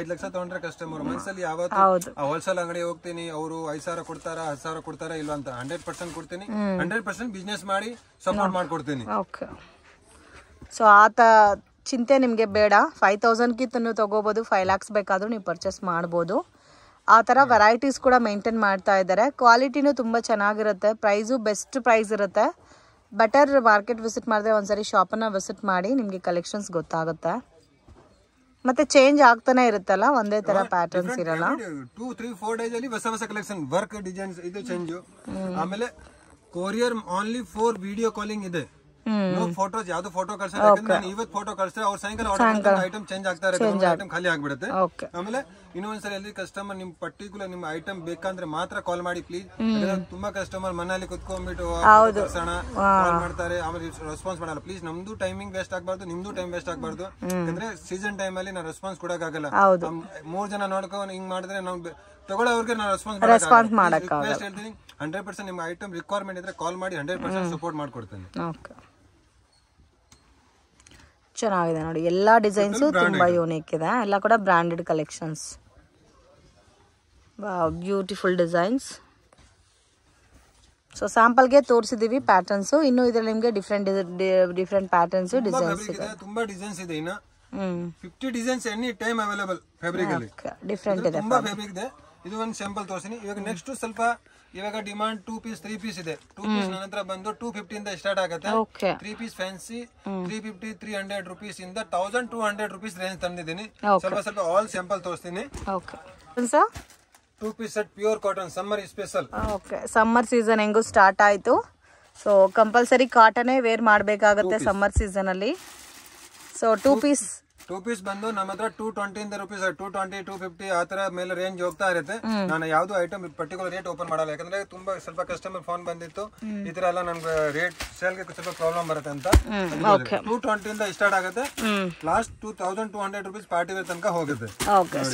5 ಲಕ್ಷ ತಗೊಂಡ್ರೆ ಕಸ್ಟಮರ್. ಮನ್ಸಲ್ಲಿ ಯಾವತ್ತು ಹೋಲ್ಸೇಲ್ ಅಂಗಡಿ ಹೋಗ್ತೀನಿ, ಅವರು 5,000 ಕೊಡ್ತಾರ, 10,000 ಕೊಡ್ತಾರ ಇಲ್ಲ ಅಂತ 100% ಕೊಡ್ತೀನಿ. 100% ಬಿಸ್ನೆಸ್ ಮಾಡಿ ಸಪೋರ್ಟ್ ಮಾಡ್ಕೊಡ್ತೀನಿ. ಸೊ ಆತ ಚಿಂತೆ ನಿಮಗೆ ಬೇಡ. 5,000ಗಿಂತ ನೀವು ತಗೋಬಹುದು, 5 lakhs ಬೇಕಾದ್ರೂ ನೀವು ಪರ್ಚೇಸ್ ಮಾಡ್ಬೋದು. ಆ ಥರ ವೆರೈಟೀಸ್ ಕೂಡ ಮೇಂಟೈನ್ ಮಾಡ್ತಾ ಇದ್ದಾರೆ. ಕ್ವಾಲಿಟಿನೂ ತುಂಬ ಚೆನ್ನಾಗಿರುತ್ತೆ, ಪ್ರೈಸು ಬೆಸ್ಟ್ ಪ್ರೈಸ್ ಇರುತ್ತೆ. ಬೆಟರ್ ಮಾರ್ಕೆಟ್ ವಿಸಿಟ್ ಮಾಡಿದ್ರೆ ಒಂದ್ಸರಿ ಶಾಪನ್ನು ವಿಸಿಟ್ ಮಾಡಿ, ನಿಮಗೆ ಕಲೆಕ್ಷನ್ಸ್ ಗೊತ್ತಾಗುತ್ತೆ. ಮತ್ತೆ ಚೇಂಜ್ ಆಗ್ತಾನೆ ಇರುತ್ತಲ್ಲ, ಒಂದೇ ತರ ಪ್ಯಾಟರ್ನ್ಸ್ ಇರಲ್ಲ. 2-3-4 ಡೇಸ್ ಅಲ್ಲಿ ಹೊಸ ಕಲೆಕ್ಷನ್, ವರ್ಕ್ ಡಿಸೈನ್ಸ್ ಇದು ಚೇಂಜ್. ಆಮೇಲೆ courier only for video calling ಇದೆ. ಫೋಟೋಸ್ ಯಾವ್ದು ಫೋಟೋ ಕಳ್ಸಿದ್ರೆ, ಯಾಕಂದ್ರೆ ಇವತ್ತು ಫೋಟೋ ಕಳ್ಸಿದ್ರೆ ಅವ್ರ ಸಾಯಂಕಾಲ ಐಟಮ್ ಚೇಂಜ್ ಆಗ್ತಾ ಇರುತ್ತೆ, ಐಟಮ್ ಖಾಲಿ ಆಗ್ಬಿಡುತ್ತೆ. ಆಮೇಲೆ ಇನ್ನೊಂದ್ಸರಿ ಎಲ್ಲಿ ಕಸ್ಟಮರ್ ನಿಮ್ ಪರ್ಟಿಕ್ಯುಲರ್ ನಿಮ್ ಐಟಮ್ ಬೇಕಂದ್ರೆ ಮಾತ್ರ ಕಾಲ್ ಮಾಡಿ ಪ್ಲೀಸ್. ತುಂಬಾ ಕಸ್ಟಮರ್ ಮನೆಯಲ್ಲಿ ಕುತ್ಕೊಂಡ್ಬಿಟ್ಟು ಕಾಲ್ ಮಾಡ್ತಾರೆ, ಆಮೇಲೆ ರೆಸ್ಪಾನ್ಸ್ ಮಾಡಲ್ಲ. ಪ್ಲೀಸ್ ನಮ್ದು ಟೈಮಿಂಗ್ ವೇಸ್ಟ್ ಆಗ್ಬಾರ್ದು, ನಿಮ್ದು ಟೈಮ್ ವೇಸ್ಟ್ ಆಗ್ಬಾರ್ದು. ಯಾಕಂದ್ರೆ ಸೀಸನ್ ಟೈಮ್ ಅಲ್ಲಿ ನಾವು ರೆಸ್ಪಾನ್ಸ್ ಕೊಡಕ್ಕಾಗಲ್ಲ. 3 ಜನ ನೋಡ್ಕೊಂಡು ಹಿಂಗ್ ಮಾಡಿದ್ರೆ ನಾವು ತಗೊಳ್ಳೋರ್ಗೆ ನಾವು ರೆಸ್ಪಾನ್ಸ್ ಮಾಡಕ್ ಹೇಳ್ತೀನಿ. 100% ನಿಮ್ ಐಟಮ್ ರಿಕ್ವೈರ್ಮೆಂಟ್ ಇದ್ರೆ ಕಾಲ್ ಮಾಡಿ, 100% ಸಪೋರ್ಟ್ ಮಾಡ್ಕೊಡ್ತೇನೆ. ಚೆನ್ನಾಗಿದೆ ನೋಡಿ, ಎಲ್ಲ ಡಿಸೈನ್ಸ್ ತುಂಬಾ ಯೂನಿಕ್ ಇದೆ, ಎಲ್ಲ ಕೂಡ branded collections. Beautiful designs. So ಸ್ಯಾಂಪಲ್ಗೆ ತೋರಿಸಿದೀವಿ ಪ್ಯಾಟರ್ನ್ಸ್. ಇನ್ನು ಇದ್ರಲ್ಲಿ ನಿಮ್ಗೆ ಡಿಫ್ರೆಂಟ್ ಪ್ಯಾಟರ್ನ್ಸ್ ಡಿಸೈನ್ಸ್ ಇದೆ, ತುಂಬಾ ಡಿಸೈನ್ಸ್ ಇದೆ. ಇನ್ನು 50 designs any time available fabric ಅಲ್ಲಿ. ಡಿಫ್ರೆಂಟ್ ಇದೆ, ತುಂಬಾ ಫ್ಯಾಬ್ರಿಕ್ ಇದೆ. ಇದು ಒಂದು ಸ್ಯಾಂಪಲ್ ತೋರಿಸ್ತೀನಿ. ಇವಾಗ ನೆಕ್ಸ್ಟ್ ಸ್ವಲ್ಪ ಇವಾಗ ಡಿಮಾಂಡ್ 2 ಪೀಸ್ 3 ಪೀಸ್ ಇದೆ. 2 ಪೀಸ್ ನನ್ನ ಹತ್ರ ಬಂದು 250 ಇಂದ ಸ್ಟಾರ್ಟ್ ಆಗುತ್ತೆ. 3 ಪೀಸ್ ಫ್ಯಾನ್ಸಿ 350 300 ರೂಪೀಸ್ ಇಂದ 1200 ರೂಪೀಸ್ ರೇಂಜ್ ತಂದಿದ್ದೀನಿ. ಸ್ವಲ್ಪ ಆಲ್ ಸ್ಯಾಂಪಲ್ ತೋರಿಸ್ತೀನಿ. 2 piece set pure cotton summer special. Summer season ಹೆಂಗು ಸ್ಟಾರ್ಟ್ ಆಯ್ತು. ಸೊ ಕಂಪಲ್ಸರಿ ಕಾಟನೇ ವೇರ್ ಮಾಡಬೇಕಾಗುತ್ತೆ ಸಮ್ಮರ್ ಸೀಸನ್ ಅಲ್ಲಿ. ಸೊ 2 ಪೀಸ್ ಬಂದು ನಮ್ಮ ಹತ್ರ 220 ಇಂದ ರೂಪೀಸ್ 220 250 ಆ ತರ ಮೇಲೆ ರೇಂಜ್ ಹೋಗ್ತಾ ಇರುತ್ತೆ. ನಾನು ಯಾವ್ದು ಐಟಮ್ ಪರ್ಟಿಕ್ಯುಲರ್ ರೇಟ್ ಓಪನ್ ಮಾಡಲ್ಲ, ಯಾಕಂದ್ರೆ ತುಂಬಾ ಸ್ವಲ್ಪ ಕಸ್ಟಮರ್ ಫೋನ್ ಬಂದಿತ್ತು, ಈ ತರ ಎಲ್ಲ ನನ್ಗೆ ರೇಟ್ ಸೇಲ್ಗೆ ಸ್ವಲ್ಪ ಪ್ರಾಬ್ಲಮ್ ಬರುತ್ತೆ ಅಂತ. 220 ಇಂದ ಸ್ಟಾರ್ಟ್ ಆಗುತ್ತೆ, ಲಾಸ್ಟ್ 2200 ರೂಪೀಸ್ ಪಾರ್ಟಿ ವೇರ್ ತನಕ ಹೋಗುತ್ತೆ.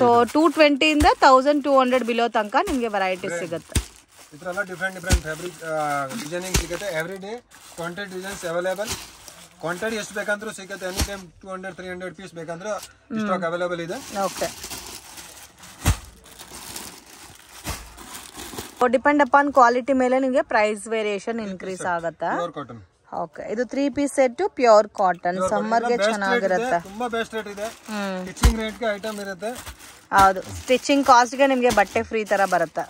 ಸೊ 220 ಇಂದ 1200 ಬಿಲೋ ತನಕ ನಿಮ್ಗೆ ವೆರೈಟೀಸ್ ಸಿಗುತ್ತೆ. ಇದ್ರೆಲ್ಲ ಡಿಫ್ರೆಂಟ್ ಫ್ಯಾಬ್ರಿಕ್ ಡಿಸೈನಿಂಗ್ ಸಿಗುತ್ತೆ. Every day 20 designs available. Quantity ಎಷ್ಟು ಬೇಕಂದ್ರೂ ಸಿಗುತ್ತೆ. ಎನಿ ಟೈಮ್ 200-300 ಪೀಸ್ ಬೇಕಂದ್ರೆ ಸ್ಟಾಕ್ ಅವೈಲೇಬಲ್ ಇದೆ. ಡಿಪೆಂಡ್ ಅಪಾನ್ ಕ್ವಾಲಿಟಿ ಮೇಲೆ ನಿಮಗೆ ಪ್ರೈಸ್ ವೇರಿಯೇಷನ್ ಇನ್ಕ್ರೀಸ್ ಆಗುತ್ತೆ. ಓಕೆ, ಇದು 3 piece set pure cotton summer ಗೆ ಚೆನ್ನಾಗಿರುತ್ತೆ. ತುಂಬಾ ಬೆಸ್ಟ್ ರೇಟ್ ಇದೆ. ಸ್ಟಿಚಿಂಗ್ ರೇಟ್ ಗೆ ಐಟಮ್ ಇರುತ್ತೆ. ಹೌದು, ಸ್ಟಿಚಿಂಗ್ ಕಾಸ್ಟ್ ಗೆ ನಿಮಗೆ ಬಟ್ಟೆ ಫ್ರೀ ತರ ಬರುತ್ತೆ.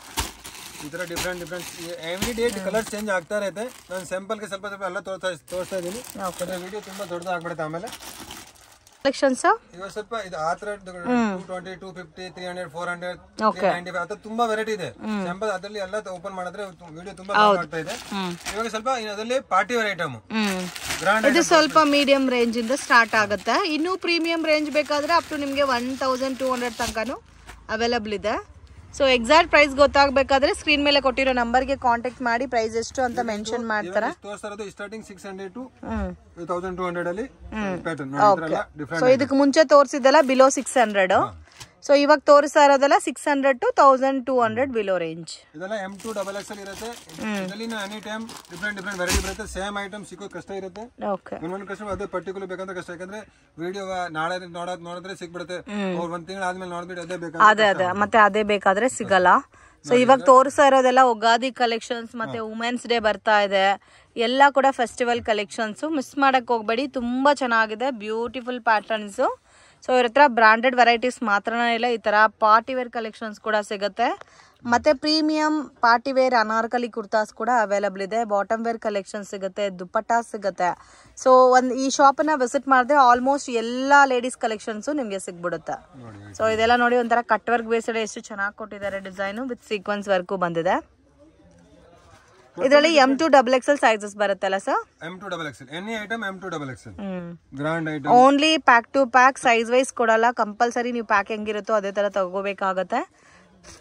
ಈ ತರ different every day colour change ಆಗ್ತಾ ಇರುತ್ತೆ. ನಾನು ಸ್ಯಾಂಪಲ್ ಗೆ ಸ್ವಲ್ಪ ಎಲ್ಲ ತೋರಿಸ್ತಾ ಇದ್ದೀನಿ. ವಿಡಿಯೋ ತುಂಬಾ ದೊಡ್ಡದಾಗ್ಬಿಡುತ್ತೆ. ಆಮೇಲೆ ಕಲೆಕ್ಷನ್ಸ್ ಇವಾಗ ಸ್ವಲ್ಪ ಇದು ಆ ತರ 220 250 300 400 395 ಆ ತರ ತುಂಬಾ ವೆರೈಟಿ ಇದೆ. ಸ್ಯಾಂಪಲ್ ಅದರಲ್ಲಿ ಎಲ್ಲ ಓಪನ್ ಮಾಡಿದ್ರೆ ವಿಡಿಯೋ ತುಂಬಾ ಆಗ್ತಾ ಇದೆ. ಇವಾಗ ಸ್ವಲ್ಪ ಅದರಲ್ಲಿ ಪಾರ್ಟಿ ವೇರ್ ಐಟಮ್ ಇದು ಸ್ವಲ್ಪ ಮೀಡಿಯಂ ರೇಂಜ್ ಇಂದ ಸ್ಟಾರ್ಟ್ ಆಗುತ್ತೆ. ಇನ್ನು ಪ್ರೀಮಿಯಂ ರೇಂಜ್ ಬೇಕಾದ್ರೆ ಅಪ್ ಟು ನಿಮಗೆ 1200 ತನಕನೂ ಅವೈಲೇಬಲ್ ಇದೆ. ಸೊ ಎಕ್ಸಾಕ್ಟ್ ಪ್ರೈಸ್ ಗೊತ್ತಾಗಬೇಕಾದ್ರೆ ಸ್ಕ್ರೀನ್ ಮೇಲೆ ಕೊಟ್ಟಿರೋ ನಂಬರ್ಗೆ ಕಾಂಟ್ಯಾಕ್ಟ್ ಮಾಡಿ ಪ್ರೈಸ್ ಎಷ್ಟು ಅಂತ ಮೆನ್ಷನ್ ಮಾಡ್ತಾರೆ. ಸ್ಟಾರ್ಟಿಂಗ್ 600 to 1200 ಅಲ್ಲಿ ಪ್ಯಾಟರ್ನ್. ಸೊ ಇದಕ್ಕೆ ಮುಂಚೆ ತೋರಿಸಿದಲ್ಲ ಬಿಲೋ 600. ಸೊ ಇವಾಗ ತೋರಿಸ್ತಾ ಇರೋದಲ್ಲ 600 to 1200 ಬಿಲೋ ರೇಂಜ್. ಇದೆಲ್ಲ M2 XXL ಇರುತ್ತೆ. ಇದರಲ್ಲಿ ಎನಿ ಟೈಮ್ ಡಿಫ್ರೆಂಟ್ ವೆರೈಟಿ ಬರುತ್ತೆ. ಸೇಮ್ ಐಟಮ್ ಸಿಕ್ಕೋದು ಕಷ್ಟ ಇರುತ್ತೆ. ಒಂದೊಂದು ಕಸ್ಟಮರ್ ಅದೇ ಪರ್ಟಿಕ್ಯುಲರ್ ಬೇಕಂದ್ರೆ ಕಷ್ಟ, ಯಾಕಂದ್ರೆ ವಿಡಿಯೋ ನಾಳೆ ನೋಡಿದ್ರೆ ಸಿಕ್ಬಿಡುತ್ತೆ. ಒಂದ್ ತಿಂಗಳು ಆದ್ಮೇಲೆ ನೋಡ್ಬಿಟ್ಟು ಅದೇ ಬೇಕಾದ್ರೆ ಮತ್ತೆ ಅದೇ ಬೇಕಾದ್ರೆ ಸಿಗಲ್ಲ. ಸೊ ಇವಾಗ ತೋರಿಸ್ತಾ ಇರೋದೆಲ್ಲ ಉಗಾದಿ ಕಲೆಕ್ಷನ್ಸ್, ಮತ್ತೆ ವುಮೆನ್ಸ್ ಡೇ ಬರ್ತಾ ಇದೆ, ಎಲ್ಲ ಕೂಡ ಫೆಸ್ಟಿವಲ್ ಕಲೆಕ್ಷನ್ಸ್. ಮಿಸ್ ಮಾಡಕ್ ಹೋಗ್ಬೇಡಿ, ತುಂಬಾ ಚೆನ್ನಾಗಿದೆ, ಬ್ಯೂಟಿಫುಲ್ ಪ್ಯಾಟರ್ನ್ಸ್. ಸೊ ಇವ್ರ ಹತ್ರ ಬ್ರಾಂಡೆಡ್ ವೆರೈಟೀಸ್ ಮಾತ್ರನೇ ಇಲ್ಲ, ಈ ತರ ಪಾರ್ಟಿ ವೇರ್ ಕಲೆಕ್ಷನ್ಸ್ ಕೂಡ ಸಿಗುತ್ತೆ. ಮತ್ತೆ premium party wear Anarkali kurtas ಕೂಡ ಅವೈಲೇಬಲ್ ಇದೆ. ಬಾಟಮ್ ವೇರ್ ಕಲೆಕ್ಷನ್ ಸಿಗುತ್ತೆ, ದುಪ್ಪಟ್ಟಾ ಸಿಗುತ್ತೆ. ಸೊ ಈ ಶಾಪನ್ನ ವಿಸಿಟ್ ಮಾಡಿದ್ರೆ ಆಲ್ಮೋಸ್ಟ್ ಎಲ್ಲಾ ಲೇಡೀಸ್ ಕಲೆಕ್ಷನ್ಸ್ ನಿಮ್ಗೆ ಸಿಗ್ಬಿಡುತ್ತೆ. ಸೊ ಇದೆಲ್ಲ ನೋಡಿ ಒಂಥರ ಕಟ್ ವರ್ಕ್ ಬೇಸ್ಡ್ ಎಷ್ಟು ಚೆನ್ನಾಗಿ ಕೊಟ್ಟಿದ್ದಾರೆ ಡಿಸೈನ್ ವಿತ್ ಸೀಕ್ವೆನ್ಸ್ ವರ್ಕು ಬಂದಿದೆ. ಇದರಲ್ಲಿ M2 XXL ಸೈಜಸ್ ಬರುತ್ತಲ್ಲ sir? M2 XXL any item M2 XXL grand item. Only pack to pack, size wise ಕೊಡಲ್ಲ. ಕಂಪಲ್ಸರಿ ನೀವು ಪ್ಯಾಕ್ ಹೆಂಗಿರುತ್ತೋ ಅದೇ ತರ ತಗೋಬೇಕಾಗತ್ತೆ.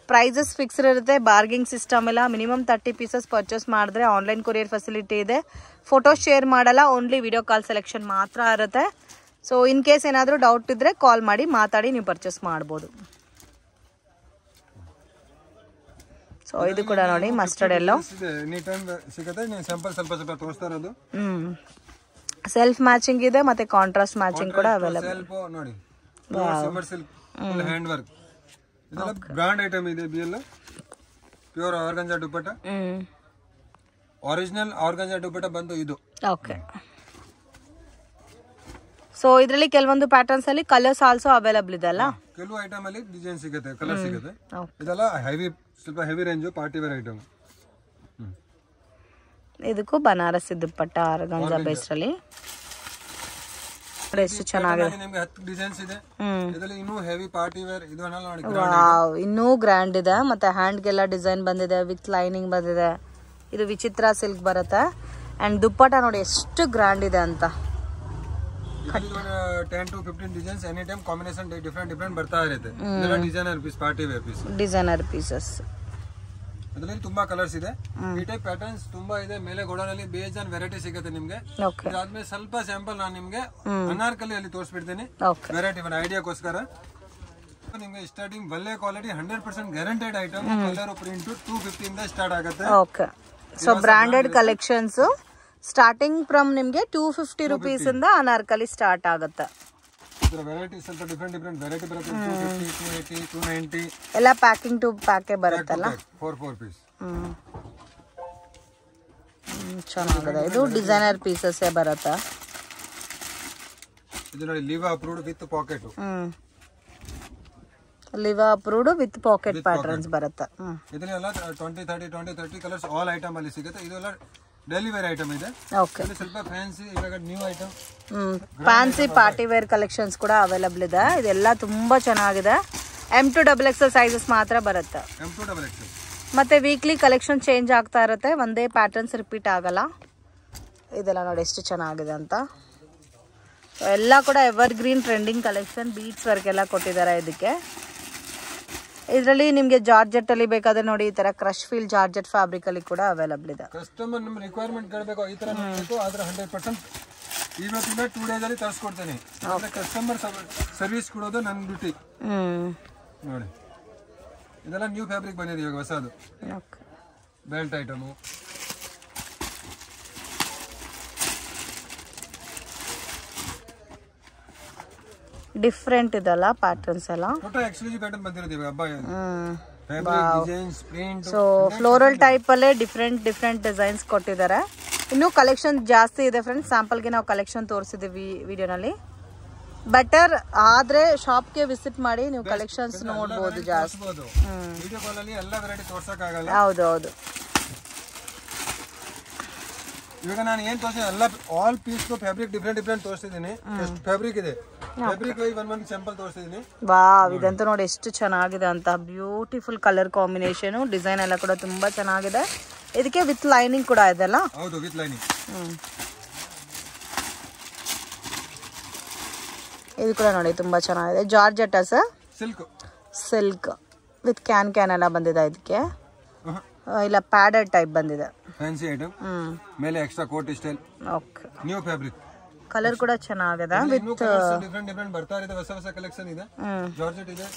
ಪ್ರೈಸಸ್ ಫಿಕ್ಸ್ಡ್ ಇರುತ್ತೆ, ಬಾರ್ಗಿಂಗ್ ಸಿಸ್ಟಮ್ ಇಲ್ಲ. ಮಿನಿಮಮ್ 30 ಪೀಸಸ್ ಪರ್ಚೇಸ್ ಮಾಡಿದ್ರೆ ಆನ್ಲೈನ್ ಕೊರಿಯರ್ ಫೆಸಿಲಿಟಿ ಇದೆ. ಫೋಟೋ ಶೇರ್ ಮಾಡಲ್ಲ, ಓನ್ಲಿ ವಿಡಿಯೋ ಕಾಲ್ ಸೆಲೆಕ್ಷನ್ ಮಾತ್ರ ಇರುತ್ತೆ. ಸೊ ಇನ್ ಕೇಸ್ ಏನಾದರೂ ಡೌಟ್ ಇದ್ರೆ ಕಾಲ್ ಮಾಡಿ ಮಾತಾಡಿ ನೀವು ಪರ್ಚೇಸ್ ಮಾಡ್ಬೋದು. ಸೊ ಇದು ಕೂಡ ನೋಡಿ ಮಸ್ಟರ್ಡ್ ಎಲ್ಲೋ ಎನಿ ಟೈಮ್ ಸಿಗುತ್ತೆ. ನೀವು ಸ್ಯಾಂಪಲ್ ಸ್ವಲ್ಪ ಸ್ವಲ್ಪ ತೋರಿಸ್ತಾ ಇರೋದು. ಸೆಲ್ಫ್ ಮ್ಯಾಚಿಂಗ್ ಇದೆ ಮತ್ತೆ ಕಾಂಟ್ರಾಸ್ಟ್ ಮ್ಯಾಚಿಂಗ್ ಕೂಡ ಅವೈಲೇಬಲ್. ಸೆಲ್ಫ್ ನೋಡಿ summer silk full hand work. ಇದೆಲ್ಲ ಬ್ರಾಂಡ್ ಐಟಮ್ ಇದೆ. BL pure organza dupatta, original organza dupatta ಬಂದು ಇದು. ಓಕೆ. ಸೊ ಇದರಲ್ಲಿ ಕೆಲವೊಂದು ಪ್ಯಾಟರ್ನ್ಸ್ ಅಲ್ಲಿ ಕಲರ್ಸ್ ಆಲ್ಸೋ ಅವೈಲೇಬಲ್ ಇದೆ ಅಲ್ಲ? ಕೆಲವು ಐಟಮ್ ಅಲ್ಲಿ ಡಿಸೈನ್ ಸಿಗುತ್ತೆ, ಕಲರ್ ಸಿಗುತ್ತೆ. ಇದೆಲ್ಲ ಹೆವಿ, ಸ್ವಲ್ಪ heavy range party wear item. ಇದಕ್ಕೂ ಬನಾರಸ್ ದುಪ್ಪಟ್ಟ ಆರ್ಗಂಜಾ ಬೇಸ್ ಅಲ್ಲಿ ಎಷ್ಟು ಚೆನ್ನಾಗಿದೆ. ನಿಮಗೆ 10 ಡಿಸೈನ್ಸ್ ಇದೆ. ಇದರಲ್ಲಿ ಇನ್ನೂ ಹೆವಿ ಪಾರ್ಟಿ ವೇರ್. ಇದು ನೋಡಿ ವಾವ್, ಇನ್ನೂ ಗ್ರ್ಯಾಂಡ್ ಇದೆ. ಮತ್ತೆ ಹ್ಯಾಂಡ್ ಗೆಲ್ಲ ಡಿಸೈನ್ ಬಂದಿದೆ, ವಿತ್ ಲೈನಿಂಗ್ ಬಂದಿದೆ. ಇದು ವಿಚಿತ್ರ ಸಿಲ್ಕ್ ಬರುತ್ತೆ. ಅಂಡ್ ದುಪ್ಪಟ್ಟ ನೋಡಿ ಎಷ್ಟು ಗ್ರ್ಯಾಂಡ್ ಇದೆ ಅಂತ. 10 to 15 designs any time combination different ಬರ್ತಾ ಇರುತ್ತೆ. ಇದೆಲ್ಲ designer piece, party wear piece, designer pieces. ಅದರಲ್ಲಿ ತುಂಬಾ ಕಲರ್ಸ್ ಇದೆ. ಈ ಟೈಪ್ ಪ್ಯಾಟರ್ನ್ಸ್ ತುಂಬಾ ಇದೆ. ಮೇಲೆ ಗೋಡನಲ್ಲಿ ಬೇಜಾನ್ ವೆರೈಟಿ ಸಿಗುತ್ತೆ ನಿಮ್ಗೆ. ಅದಾದ್ಮೇಲೆ ಸ್ವಲ್ಪ ಸ್ಯಾಂಪಲ್ ನಾನು ನಿಮ್ಗೆ ಅನಾರ್ಕಲಿ ಅಲ್ಲಿ ತೋರಿಸ್ಬಿಡ್ತೀನಿ, ವೆರೈಟಿ ಐಡಿಯಾಗೋಸ್ಕರ. ನಿಮ್ಗೆ ಸ್ಟಾರ್ಟಿಂಗ್ ಒಳ್ಳೆ quality 100% guaranteed item. Colour print 250 ಇಂದ ಸ್ಟಾರ್ಟ್ ಆಗುತ್ತೆ. Okay. So branded collections starting from ನಿಮ್ಗೆ 250 ರೂಪೀಸ್ ಇಂದ ಅನಾರ್ಕಲಿ ಸ್ಟಾರ್ಟ್ ಆಗುತ್ತೆ. ವೆರೈಟಿ ಸ್ವಲ್ಪ ಡಿಫರೆಂಟ್ ವೆರೈಟಿ ಬರುತ್ತೆ. 250, 280, 290 ಎಲ್ಲ ಪ್ಯಾಕಿಂಗ್ ಟು ಪ್ಯಾಕೆ ಬರುತ್ತಲ್ಲ. 4 ಪೀಸ್ ಚೆನ್ನಾಗಿದೆ. ಇದು ಡಿಸೈನರ್ ಪೀಸಸ್ ಬರುತ್ತೆ. ಇದು ನೋಡಿ ಲಿವಾ approved with packet. ಲಿವಾ approved with packet patterns ಬರುತ್ತೆ. ಇದರಲ್ಲಿ ಎಲ್ಲ 20 ಕಲರ್ಸ್ ಆಲ್ ಐಟಮ್ ಅಲ್ಲಿ ಸಿಗುತ್ತೆ. ಇದೆಲ್ಲ ಡೈಲಿ ವೇರ್ ಐಟಮ್ ಇದೆ. ಓಕೆ. ಸ್ವಲ್ಪ ಫ್ಯಾನ್ಸಿ, ಇವಾಗ new item fancy party wear collections ಕೂಡ ಅವೈಲೇಬಲ್ ಇದೆ. ಇದೆಲ್ಲ ತುಂಬಾ ಚೆನ್ನಾಗಿದೆ. M2 XXL ಸೈಜಸ್ ಮಾತ್ರ ಬರುತ್ತೆ. M2 XXL. ಮತ್ತೆ ವೀಕ್ಲಿ ಕಲೆಕ್ಷನ್ ಚೇಂಜ್ ಆಗ್ತಾ ಇರುತ್ತೆ, ಒಂದೇ ಪ್ಯಾಟರ್ನ್ಸ್ ರಿಪೀಟ್ ಆಗಲ್ಲ. ಇದೆಲ್ಲ ನೋಡಿ ಎಷ್ಟು ಚೆನ್ನಾಗಿದೆ ಅಂತ. ಎಲ್ಲ ಕೂಡ evergreen trending collection. Beads work ಎಲ್ಲ ಕೊಟ್ಟಿದ್ದಾರೆ ಇದಕ್ಕೆ. ಇದರಲ್ಲಿ ನಿಮಗೆ ಜಾರ್ಜೆಟ್ ಅಲ್ಲಿ ಬೇಕಾದ್ರೆ ನೋಡಿ ಈ ತರ ಕ್ರಶ್ ಫೀಲ್ ಜಾರ್ಜೆಟ್ ಫ್ಯಾಬ್ರಿಕ್ ಅಲ್ಲಿ ಕೂಡ ಅವೈಲೇಬಲ್ ಇದೆ. ಕಸ್ಟಮರ್ ನಿಮ್ಮ ರಿಕ್ವೈರ್ಮೆಂಟ್ ಕೇಳಬೇಕು, ಈ ತರ ಬೇಕು, ಆದ್ರೆ 100% ಇವತ್ತಿಂದ 2 ಡೇಸ್ ಅಲ್ಲಿ ತರಿಸ್ಕೊಡ್ತೀನಿ. ಕಸ್ಟಮರ್ ಸರ್ವಿಸ್ ಕೊಡೋದು ನನ್ನ ಡ್ಯೂಟಿ. ನೋಡಿ ಇದೆಲ್ಲ ನ್ಯೂ ಫ್ಯಾಬ್ರಿಕ್ ಬಂದಿದೆ ಇವಾಗ ಹೊಸದು. ಬೆಲ್ಟ್ ಐಟಮು, ಡಿಫ್ರೆಂಟ್ ಇದಲ್ಲ ಪ್ಯಾಟರ್ನ್ಸ್ ಎಲ್ಲ. ಎಕ್ಸ್ಕ್ಲೂಸಿವ್ ಪ್ಯಾಟರ್ನ್ ಬಂದಿರೋದು ಇವಾಗ ಹಬ್ಬ. Fabric designs, print. So floral type ಅಲ್ಲೇ ಡಿಫ್ರೆಂಟ್ ಡಿಸೈನ್ಸ್ ಕೊಟ್ಟಿದ್ದಾರೆ. ಇನ್ನೂ ಕಲೆಕ್ಷನ್ ಜಾಸ್ತಿ ಇದೆ ಫ್ರೆಂಡ್ಸ್. ಸ್ಯಾಂಪಲ್ಗೆ ನಾವು ಕಲೆಕ್ಷನ್ ತೋರಿಸಿದ್ದೀವಿ ವಿಡಿಯೋನಲ್ಲಿ. ಬೆಟರ್ ಆದ್ರೆ ಶಾಪ್ಗೆ ವಿಸಿಟ್ ಮಾಡಿ ನೀವು ಕಲೆಕ್ಷನ್ಸ್ ನೋಡಬಹುದು ಜಾಸ್ತಿ. ವಿಡಿಯೋ ಕಾಲ್ ಅಲ್ಲಿ ಎಲ್ಲ ವೆರೈಟಿ ತೋರ್ಸಕ್ ಆಗಲ್ಲ. ಹೌದು. ಇವಾಗ ನಾನು ಏನ್ ತೋರಿಸಿದೆ ಎಲ್ಲ ಆಲ್ ಪೀಸ್ ಫ್ಯಾಬ್ರಿಕ್ ಡಿಫರೆಂಟ್ ತೋರಿಸಿದ್ದೀನಿ. ಎಷ್ಟು ಫ್ಯಾಬ್ರಿಕ್ ಇದೆ, ಫ್ಯಾಬ್ರಿಕ್ ಒಂದ್ ಸ್ಯಾಂಪಲ್ ತೋರಿಸಿದ್ದೀನಿ. ವಾವ್, ಇದಂತೂ ನೋಡಿ ಎಷ್ಟು ಚೆನ್ನಾಗಿದೆ ಅಂತ. ಬ್ಯೂಟಿಫುಲ್ ಕಲರ್ ಕಾಂಬಿನೇಷನ್, ಡಿಸೈನ್ ಎಲ್ಲ ಕೂಡ ತುಂಬಾ ಚೆನ್ನಾಗಿದೆ. ಇದಕ್ಕೆ ವಿತ್ ಲೈನಿಂಗ್ ಕೂಡ ಇದೆ ಅಲ್ಲ? ಹೌದು, ವಿತ್ ಲೈನಿಂಗ್. ಇದು ಕೂಡ ನೋಡಿ ತುಂಬಾ ಚೆನ್ನಾಗಿದೆ. Georgette sir? Silk with can ಎಲ್ಲ ಬಂದಿದೆ. ಇದಕ್ಕೆ ಇಲ್ಲ ಪ್ಯಾಡೆಡ್ ಟೈಪ್ ಬಂದಿದೆ. ಫ್ಯಾನ್ಸಿ ಐಟಮ್, ಮೇಲೆ extra coat style. Okay. New fabric. Colour ಕೂಡ ಚೆನ್ನಾಗಿದೆ. ವಿತ್ ಡಿಫರೆಂಟ್ ಬರ್ತಾ ಇದೆ, ಹೊಸ ಕಲೆಕ್ಷನ್ ಇದೆ. ಜಾರ್ಜೆಟ್ ಇದೆ.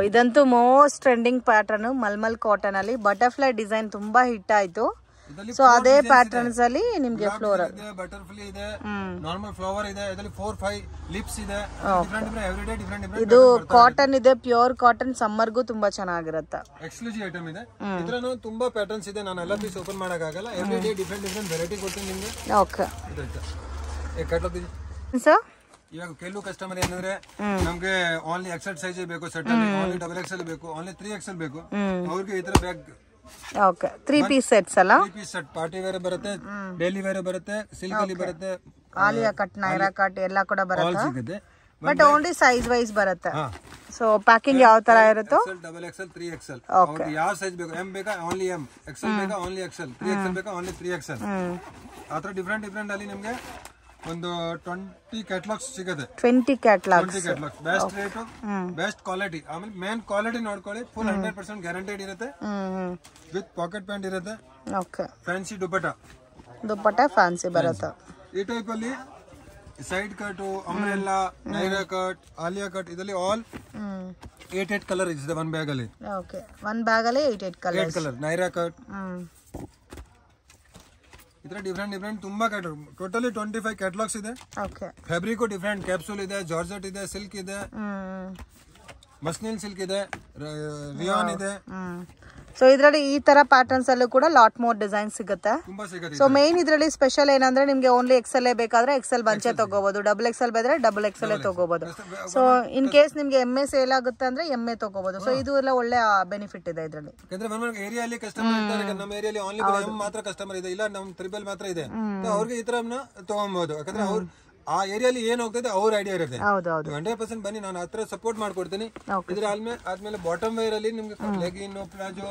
ಇದಂತೂ most trending pattern. Mulmul cotton ಅಲ್ಲಿ ಬಟರ್ಫ್ಲೈ ಡಿಸೈನ್ ತುಂಬಾ ಹಿಟ್ ಆಯ್ತು. ಸೊ ಅದೇ ಪ್ಯಾಟರ್ನ್ಸ್ ಅಲ್ಲಿ ನಿಮ್ಗೆ ಫ್ಲೋರಲ್ ಇದೆ, ಬಟರ್ಫ್ಲೈ ಇದೆ, ನಾರ್ಮಲ್ ಫ್ಲವರ್ ಇದೆ. ಇದರಲ್ಲಿ 4-5 ಲಿಪ್ಸ್ ಇದೆ. ಡಿಫರೆಂಟ್ ಇದು ಕಾಟನ್ ಇದೆ, ಪ್ಯೂರ್ ಕಾಟನ್. ಸಮ್ಮರ್ಗೂ ತುಂಬಾ ಚೆನ್ನಾಗಿರುತ್ತೆ. ಎಕ್ಸ್ಕ್ಲೂಸಿವ್ ಐಟಮ್ ಇದೆ. ಇದ್ರಲ್ಲೂ ತುಂಬಾ ಪ್ಯಾಟರ್ನ್ಸ್ ಇದೆ. ನಾನು ಎಲ್ಲ ಪೀಸ್ ಓಪನ್ ಮಾಡಕ್ ಆಗಲ್ಲ. ಎವ್ರಿ ಡೇ ಡಿಫರೆಂಟ್ ವೆರೈಟಿ ಕೊಡ್ತೀನಿ ನಿಮ್ಗೆ. Okay sir. ಇವಾಗ ಕೆಲವು ಕಸ್ಟಮರ್ ಏನಂದ್ರೆ ನಮ್ಗೆ ಓನ್ಲಿ XL ಸೈಜ್ ಬೇಕು, ಸೆಟ್ ಅಲ್ಲಿ ಓನ್ಲಿ XXL ಬೇಕು, ಓನ್ಲಿ 3XL ಬೇಕು. ಅವ್ರಿಗೆ ಈ ತರ ಬ್ಯಾಗ್. ಓಕೆ. 3 ಪೀಸ್ ಸೆಟ್ಸ್ ಅಲ್ಲ? 3 ಪೀಸ್ ಸೆಟ್ ಪಾರ್ಟಿ ವೇರ್ ಬರುತ್ತೆ, ಡೈಲಿ ವೇರ್ ಬರುತ್ತೆ, ಸಿಲ್ಕ್ ಅಲ್ಲಿ ಬರುತ್ತೆ, ಆಲಿಯಾ ಕಟ್, ನೈರಾ ಕಟ್ ಎಲ್ಲ ಕೂಡ ಬರುತ್ತೆ. ಸಿಗುತ್ತೆ. ಬಟ್ ಓನ್ಲಿ ಸೈಜ್ ವೈಸ್ ಬರುತ್ತೆ. ಸೊ ಪ್ಯಾಕಿಂಗ್ ಯಾವ ತರ ಇರುತ್ತೋ ಡಬಲ್ ಎಕ್ಸೆಲ್ 3XL ಯಾವ ಸೈಜ್ ಬೇಕು, ಎಂ ಬೇಕಾ ಓನ್ಲಿ ಎಂ, ಎಕ್ಸೆಲ್ ಬೇಕಾ ಓನ್ಲಿ ಎಕ್ಸೆಲ್, 3XL ಬೇಕಾ ಓನ್ಲಿ 3XL. ಆ ತರ ಡಿಫ್ರೆಂಟ್ ಅಲ್ಲಿ ನಿಮ್ಗೆ ಒಂದು 20 ಕ್ಯಾಟಲಾಗ್ಸ್ ಸಿಗುತ್ತೆ. 20 catalogues best rate, best quality. ಆಮೇಲೆ ಮೇನ್ ಕ್ವಾಲಿಟಿ ನೋಡ್ಕೊಳ್ಳಿ, ಫುಲ್ 100% ಗ್ಯಾರಂಟೆಡ್ ಇರುತ್ತೆ. ವಿತ್ ಪಾಕೆಟ್ ಪ್ಯಾಂಟ್ ಇರುತ್ತೆ. ಓಕೆ, ಫ್ಯಾನ್ಸಿ ದುಪ್ಪಟ್ಟ ಫ್ಯಾನ್ಸಿ ಬರುತ್ತೆ. ಈ ಟೈಪ್ ಅಲ್ಲಿ side cut, umbrella, Naira cut, Alia cut, ಇದರಲ್ಲಿ ಆಲ್ 8 ಕಲರ್ ಇದೆ ಒನ್ ಬ್ಯಾಗ್ ಅಲ್ಲಿ. ಓಕೆ, ಒನ್ ಬ್ಯಾಗ್ ಅಲ್ಲಿ 8 ಕಲರ್. ನೈರಾ ಕಟ್ ಇದರ ಡಿಫ್ರೆಂಟ್ ತುಂಬಾ ಕ್ಯಾಟಲಾಗ್, ಟೋಟಲಿ 25 ಕ್ಯಾಟಲಾಗ್ಸ್ ಇದೆ. ಓಕೆ, ಫ್ಯಾಬ್ರಿಕ್ ಡಿಫ್ರೆಂಟ್, ಕ್ಯಾಪ್ಸೂಲ್ ಇದೆ, ಜಾರ್ಜೆಟ್ ಇದೆ, ಸಿಲ್ಕ್ ಇದೆ, ಮಸ್ಲಿನ್ ಸಿಲ್ಕ್ ಇದೆ, ರಿಯಾನ್ ಇದೆ. ಸೊ ಇದರಲ್ಲಿ ಈ ತರ ಪ್ಯಾಟರ್ನ್ಸ್ ಅಲ್ಲೂ ಕೂಡ ಲಾಟ್ ಮೋರ್ ಡಿಸೈನ್ ಸಿಗುತ್ತೆ. ತುಂಬಾ ಸಿಗುತ್ತೆ. ಸೊ ಮೇನ್ ಇದರಲ್ಲಿ ಸ್ಪೆಷಲ್ ಏನಂದ್ರೆ ನಿಮ್ಗೆ ಓನ್ಲಿ XL ಬೇಕಾದ್ರೆ XL ಬಂಚೆ ತಗೋಬಹುದು, double XL Bedre double XL ತಗೋಬಹುದು. ಸೊ ಇನ್ ಕೇಸ್ ನಿಮ್ಗೆ MA ಸೇಲ್ ಆಗುತ್ತೆ ಅಂದ್ರೆ MA ತಗೋಬಹುದು. ಸೊ ಇದು ಎಲ್ಲ ಒಳ್ಳೆ ಬೆನಿಫಿಟ್ ಇದೆ ಇದರಲ್ಲಿ. ಯಾಕಂದ್ರೆ ನಮ್ಮ ಏರಿಯಾಲಿ ಕಸ್ಟಮರ್ ಇರ್ತಾರೆ, ನಮ್ಮ ಏರಿಯಾಲಿ ಓನ್ಲಿ M ಮಾತ್ರ ಕಸ್ಟಮರ್ ಇದೆ, ಇಲ್ಲ ನಮ್ ಟ್ರಿಬಲ್ ಮಾತ್ರ ಇದೆ, ಅವ್ರಿಗೆ ಈ ತರ ತಗೊಬಹುದು. ಯಾಕಂದ್ರೆ ಅವ್ರು ಆ ಏರಿಯಾಲಿ ಏನ್ ಹೋಗ್ತದೆ ಅವ್ರ ಐಡಿಯಾ ಇರುತ್ತೆ. 100% ಬನ್ನಿ, ನಾನು ಹತ್ರ ಸಪೋರ್ಟ್ ಮಾಡ್ಕೊಡ್ತೀನಿ. ಇದ್ರ ಆದ್ಮೇಲೆ ಬಾಟಮ್ ವೇರ್ ಅಲ್ಲಿ ನಿಮ್ಗೆ ಲೆಗಿನ್, ಪ್ಲಾಜೋ,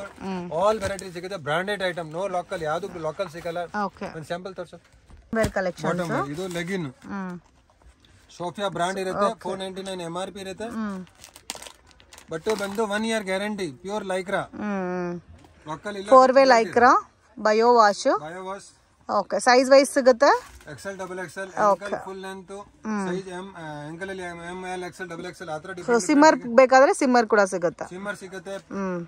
ಆಲ್ ವೆರೈಟಿ ಸಿಗುತ್ತೆ. ಬ್ರಾಂಡೆಡ್ ಐಟಮ್, ನೋ ಲೋಕಲ್, ಯಾವ್ದು ಲೋಕಲ್ ಸಿಗಲ್ಲ. ಒಂದು ಸ್ಯಾಂಪಲ್ ತೋರ್ಸು. ಬಾಟಮ್ ವೇರ್ ಇದು ಲೆಗಿನ್, ಸೋಫಿಯಾ ಬ್ರಾಂಡ್ ಇರುತ್ತೆ, 499 MRP ಇರುತ್ತೆ. ಬಟ್ಟೆ ಬಂದು 1 year guarantee, pure Lycra, local ಇಲ್ಲ. 4-way Lycra, bio wash. Okay, size wise ಸಿಗುತ್ತೆ. XL double XL, ankle full length, size M, ankle ಅಲ್ಲಿ ML, XL ಡಬಲ್ XL ಆತರ different. Shimmer ಬೇಕಾದ್ರೆ shimmer ಕೂಡ ಸಿಗುತ್ತೆ. ಸಿಮ್ಮರ್ ಸಿಗುತ್ತೆ,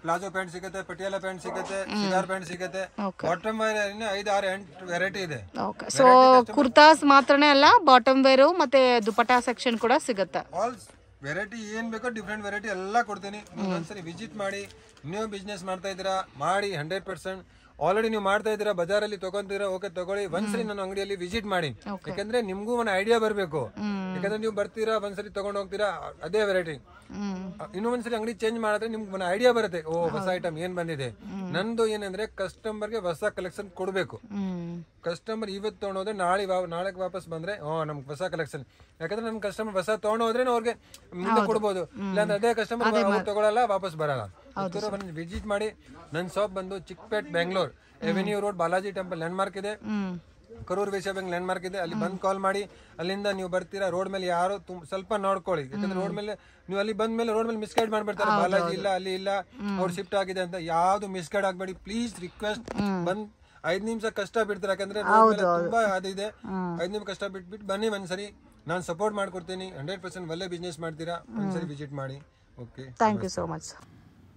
ಪ್ಲಾಜೋ ಪ್ಯಾಂಟ್ ಸಿಗುತ್ತೆ, Patiala pant ಸಿಗುತ್ತೆ, ಸಿಗಾರ್ ಪ್ಯಾಂಟ್ ಸಿಗುತ್ತೆ. ಬಾಟಮ್ ವೇರ್ ಅಲ್ಲಿ 5-6-8 ವೆರೈಟಿ ಇದೆ. ಓಕೆ, ಸೊ ಕುರ್ತಾಸ್ ಮಾತ್ರನೇ ಅಲ್ಲ, ಬಾಟಮ್ ವೇರ್ ಮತ್ತೆ ದುಪಟ್ಟಾ ಸೆಕ್ಷನ್ ಕೂಡ ಸಿಗುತ್ತೆ. ಆಲ್ ವೆರೈಟಿ ಏನ್ ಬೇಕೋ ಡಿಫ್ರೆಂಟ್ ವೆರೈಟಿ ಎಲ್ಲ ಕೊಡ್ತೀನಿ. ನೀವು ಒಂದ್ಸರಿ ವಿಸಿಟ್ ಮಾಡಿ. ನೀವು ಬಿಸ್ನೆಸ್ ಮಾಡ್ತಾ ಇದ್ದೀರಾ ಮಾಡಿ, 100%. ಆಲ್ರೆಡಿ ನೀವು ಮಾಡ್ತಾ ಇದ್ದೀರಾ, ಬಜಾರಲ್ಲಿ ತಗೊಂತೀರಾ, ಓಕೆ ತಗೊಳ್ಳಿ. ಒಂದ್ಸರಿ ನನ್ನ ಅಂಗಡಿಯಲ್ಲಿ ವಿಸಿಟ್ ಮಾಡಿ. ಯಾಕಂದ್ರೆ ನಿಮ್ಗೂ ಒಂದು ಐಡಿಯಾ ಬರಬೇಕು. ಯಾಕಂದ್ರೆ ನೀವು ಬರ್ತೀರಾ, ಒಂದ್ಸರಿ ತಗೊಂಡ್ ಹೋಗ್ತೀರಾ, ಅದೇ ವೆರೈಟಿ. ಇನ್ನೂ ಒಂದ್ಸರಿ ಅಂಗಡಿ ಚೇಂಜ್ ಮಾಡಿದ್ರೆ ನಿಮ್ಗೆ ಒಂದು ಐಡಿಯಾ ಬರುತ್ತೆ, ಓ ಹೊಸ ಐಟಮ್ ಏನ್ ಬಂದಿದೆ. ನಂದು ಏನಂದ್ರೆ ಕಸ್ಟಮರ್ಗೆ ಹೊಸ ಕಲೆಕ್ಷನ್ ಕೊಡ್ಬೇಕು. ಕಸ್ಟಮರ್ ಇವತ್ತು ತಗೊಂಡೋದ್ರೆ ನಾಳೆ ವಾಪಸ್ ಬಂದ್ರೆ ನಮ್ಗೆ ಹೊಸ ಕಲೆಕ್ಷನ್. ಯಾಕಂದ್ರೆ ನಮ್ ಕಸ್ಟಮರ್ ಹೊಸ ತಗೊಂಡೋದ್ರೆ ಅವ್ರಿಗೆ ಮುಂದೆ ಕೊಡ್ಬೋದು. ಇಲ್ಲಾಂದ್ರೆ ಅದೇ ಕಸ್ಟಮರ್ ತಗೊಳಲ್ಲ, ವಾಪಸ್ ಬರಲ್ಲ. ವಿಸಿಟ್ ಮಾಡಿ. ನನ್ನ ಶಾಪ್ ಬಂದು Chickpet, Bengaluru, avenue road, Balaji temple land mark ಇದೆ. Karur Vysya bank land mark ಇದೆ. ಅಲ್ಲಿ ಬಂದು ಕಾಲ್ ಮಾಡಿ. ಅಲ್ಲಿಂದ ನೀವು ಬರ್ತೀರಾ, ರೋಡ್ ಮೇಲೆ ಯಾರು ಸ್ವಲ್ಪ ನೋಡ್ಕೊಳ್ಳಿ. ಯಾಕಂದ್ರೆ ರೋಡ್ ಮೇಲೆ ನೀವು ಅಲ್ಲಿ ಬಂದ ಮೇಲೆ ರೋಡ್ ಮೇಲೆ ಮಿಸ್ಗೈಡ್ ಮಾಡ್ಬಿಡ್ತಾರೆ, ಬಾಲಾಜಿ ಇಲ್ಲ, ಅಲ್ಲಿ ಇಲ್ಲ, ಅವ್ರು ಶಿಫ್ಟ್ ಆಗಿದೆ ಅಂತ. ಯಾವ್ದು ಮಿಸ್ಗೈಡ್ ಆಗ್ಬೇಡಿ ಪ್ಲೀಸ್, ರಿಕ್ವೆಸ್ಟ್. ಬಂದ್ 5 ನಿಮಿಷ ಕಷ್ಟ ಬಿಡ್ತಾರೆ, ಯಾಕಂದ್ರೆ ತುಂಬಾ ಅದಿದೆ. 5 ನಿಮಿಷ ಕಷ್ಟ ಬಿಟ್ಬಿಟ್ಟು ಬನ್ನಿ ಒಂದ್ಸರಿ, ನಾನು ಸಪೋರ್ಟ್ ಮಾಡ್ಕೊಡ್ತೀನಿ. 100% ಒಳ್ಳೆ ಬಿಸ್ನೆಸ್ ಮಾಡ್ತೀರಾ, ಒಂದ್ಸರಿ ವಿಸಿಟ್ ಮಾಡಿ. Okay, thank you so much.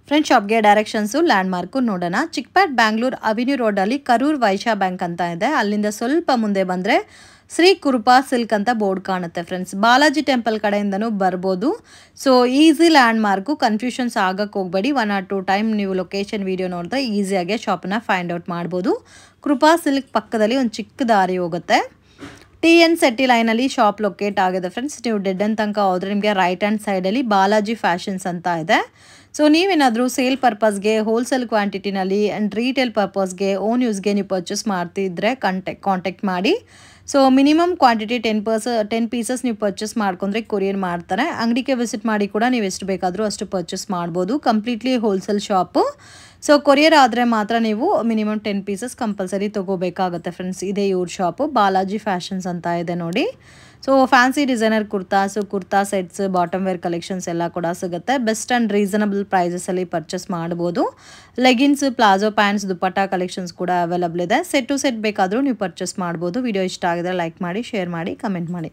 Friend, ಶಾಪ್ಗೆ ಡೈರೆಕ್ಷನ್ಸು ಲ್ಯಾಂಡ್ ಮಾರ್ಕು ನೋಡೋಣ. ಚಿಕ್ಕಪೇಟ್, ಬ್ಯಾಂಗ್ಳೂರ್, ಅವೆನ್ಯೂ ರೋಡಲ್ಲಿ ಕರೂರ್ ವೈಶ್ಯ ಬ್ಯಾಂಕ್ ಅಂತ ಇದೆ. ಅಲ್ಲಿಂದ ಸ್ವಲ್ಪ ಮುಂದೆ ಬಂದರೆ ಶ್ರೀ ಕೃಪಾ ಸಿಲ್ಕ್ ಅಂತ ಬೋರ್ಡ್ ಕಾಣುತ್ತೆ ಫ್ರೆಂಡ್ಸ್. ಬಾಲಾಜಿ ಟೆಂಪಲ್ ಕಡೆಯಿಂದನೂ ಬರ್ಬೋದು. So easy land mark, confusions ಆಗಕ್ಕೆ ಹೋಗಬೇಡಿ. 1 or 2 ಟೈಮ್ ನೀವು ಲೊಕೇಶನ್ ವೀಡಿಯೋ ನೋಡಿದ್ರೆ ಈಸಿಯಾಗಿ ಶಾಪನ್ನ ಫೈಂಡ್ ಔಟ್ ಮಾಡ್ಬೋದು. ಕೃಪಾ ಸಿಲ್ಕ್ ಪಕ್ಕದಲ್ಲಿ ಒಂದು ಚಿಕ್ಕ ದಾರಿ ಹೋಗುತ್ತೆ. TN ಸೆಟ್ಟಿ ಲೈನಲ್ಲಿ ಶಾಪ್ ಲೊಕೇಟ್ ಆಗಿದೆ ಫ್ರೆಂಡ್ಸ್. ನೀವು ಡೆಡ್ ಎಂಡ್ ತನಕ ಹೋದ್ರೆ ನಿಮಗೆ ರೈಟ್ ಹ್ಯಾಂಡ್ ಸೈಡಲ್ಲಿ ಬಾಲಾಜಿ ಫ್ಯಾಷನ್ಸ್ ಅಂತ ಇದೆ. ಸೊ ನೀವೇನಾದರೂ ಸೇಲ್ ಪರ್ಪಸ್ಗೆ, ಹೋಲ್ಸೇಲ್ ಕ್ವಾಂಟಿಟಿನಲ್ಲಿ ಆ್ಯಂಡ್ ರೀಟೇಲ್ ಪರ್ಪಸ್ಗೆ, ಓನ್ ಯೂಸ್ಗೆ ನೀವು ಪರ್ಚೇಸ್ ಮಾಡ್ತಿದ್ರೆ ಕಾಂಟ್ಯಾಕ್ಟ್ ಮಾಡಿ. ಸೊ ಮಿನಿಮಮ್ ಕ್ವಾಂಟಿಟಿ 10 ಪೀಸಸ್ ನೀವು ಪರ್ಚೇಸ್ ಮಾಡ್ಕೊಂಡ್ರೆ ಕೊರಿಯರ್ ಮಾಡ್ತಾರೆ. ಅಂಗಡಿಗೆ ವಿಸಿಟ್ ಮಾಡಿ ಕೂಡ ನೀವು ಎಷ್ಟು ಬೇಕಾದರೂ ಅಷ್ಟು ಪರ್ಚೇಸ್ ಮಾಡ್ಬೋದು. Completely wholesale shop. So courier ಆದರೆ ಮಾತ್ರ ನೀವು ಮಿನಿಮಮ್ 10 ಪೀಸಸ್ ಕಂಪಲ್ಸರಿ ತೊಗೋಬೇಕಾಗುತ್ತೆ ಫ್ರೆಂಡ್ಸ್. ಇದೇ ಇವ್ರ ಶಾಪು, ಬಾಲಾಜಿ ಫ್ಯಾಷನ್ಸ್ ಅಂತ ಇದೆ ನೋಡಿ. So fancy designer kurta sets, bottom wear collections ಎಲ್ಲ ಕೂಡ ಸಿಗುತ್ತೆ. ಬೆಸ್ಟ್ ಆ್ಯಂಡ್ ರೀಸನಬಲ್ ಪ್ರೈಸಸಲ್ಲಿ ಪರ್ಚೇಸ್ ಮಾಡ್ಬೋದು. Leggings, palazzo pants, dupatta collections ಕೂಡ ಅವೈಲಬಲ್ ಇದೆ. ಸೆಟ್ ಟು ಸೆಟ್ ಬೇಕಾದರೂ ನೀವು ಪರ್ಚೇಸ್ ಮಾಡ್ಬೋದು. ವಿಡಿಯೋ ಇಷ್ಟ ಆಗಿದ್ರೆ ಲೈಕ್ ಮಾಡಿ, ಶೇರ್ ಮಾಡಿ, ಕಮೆಂಟ್ ಮಾಡಿ.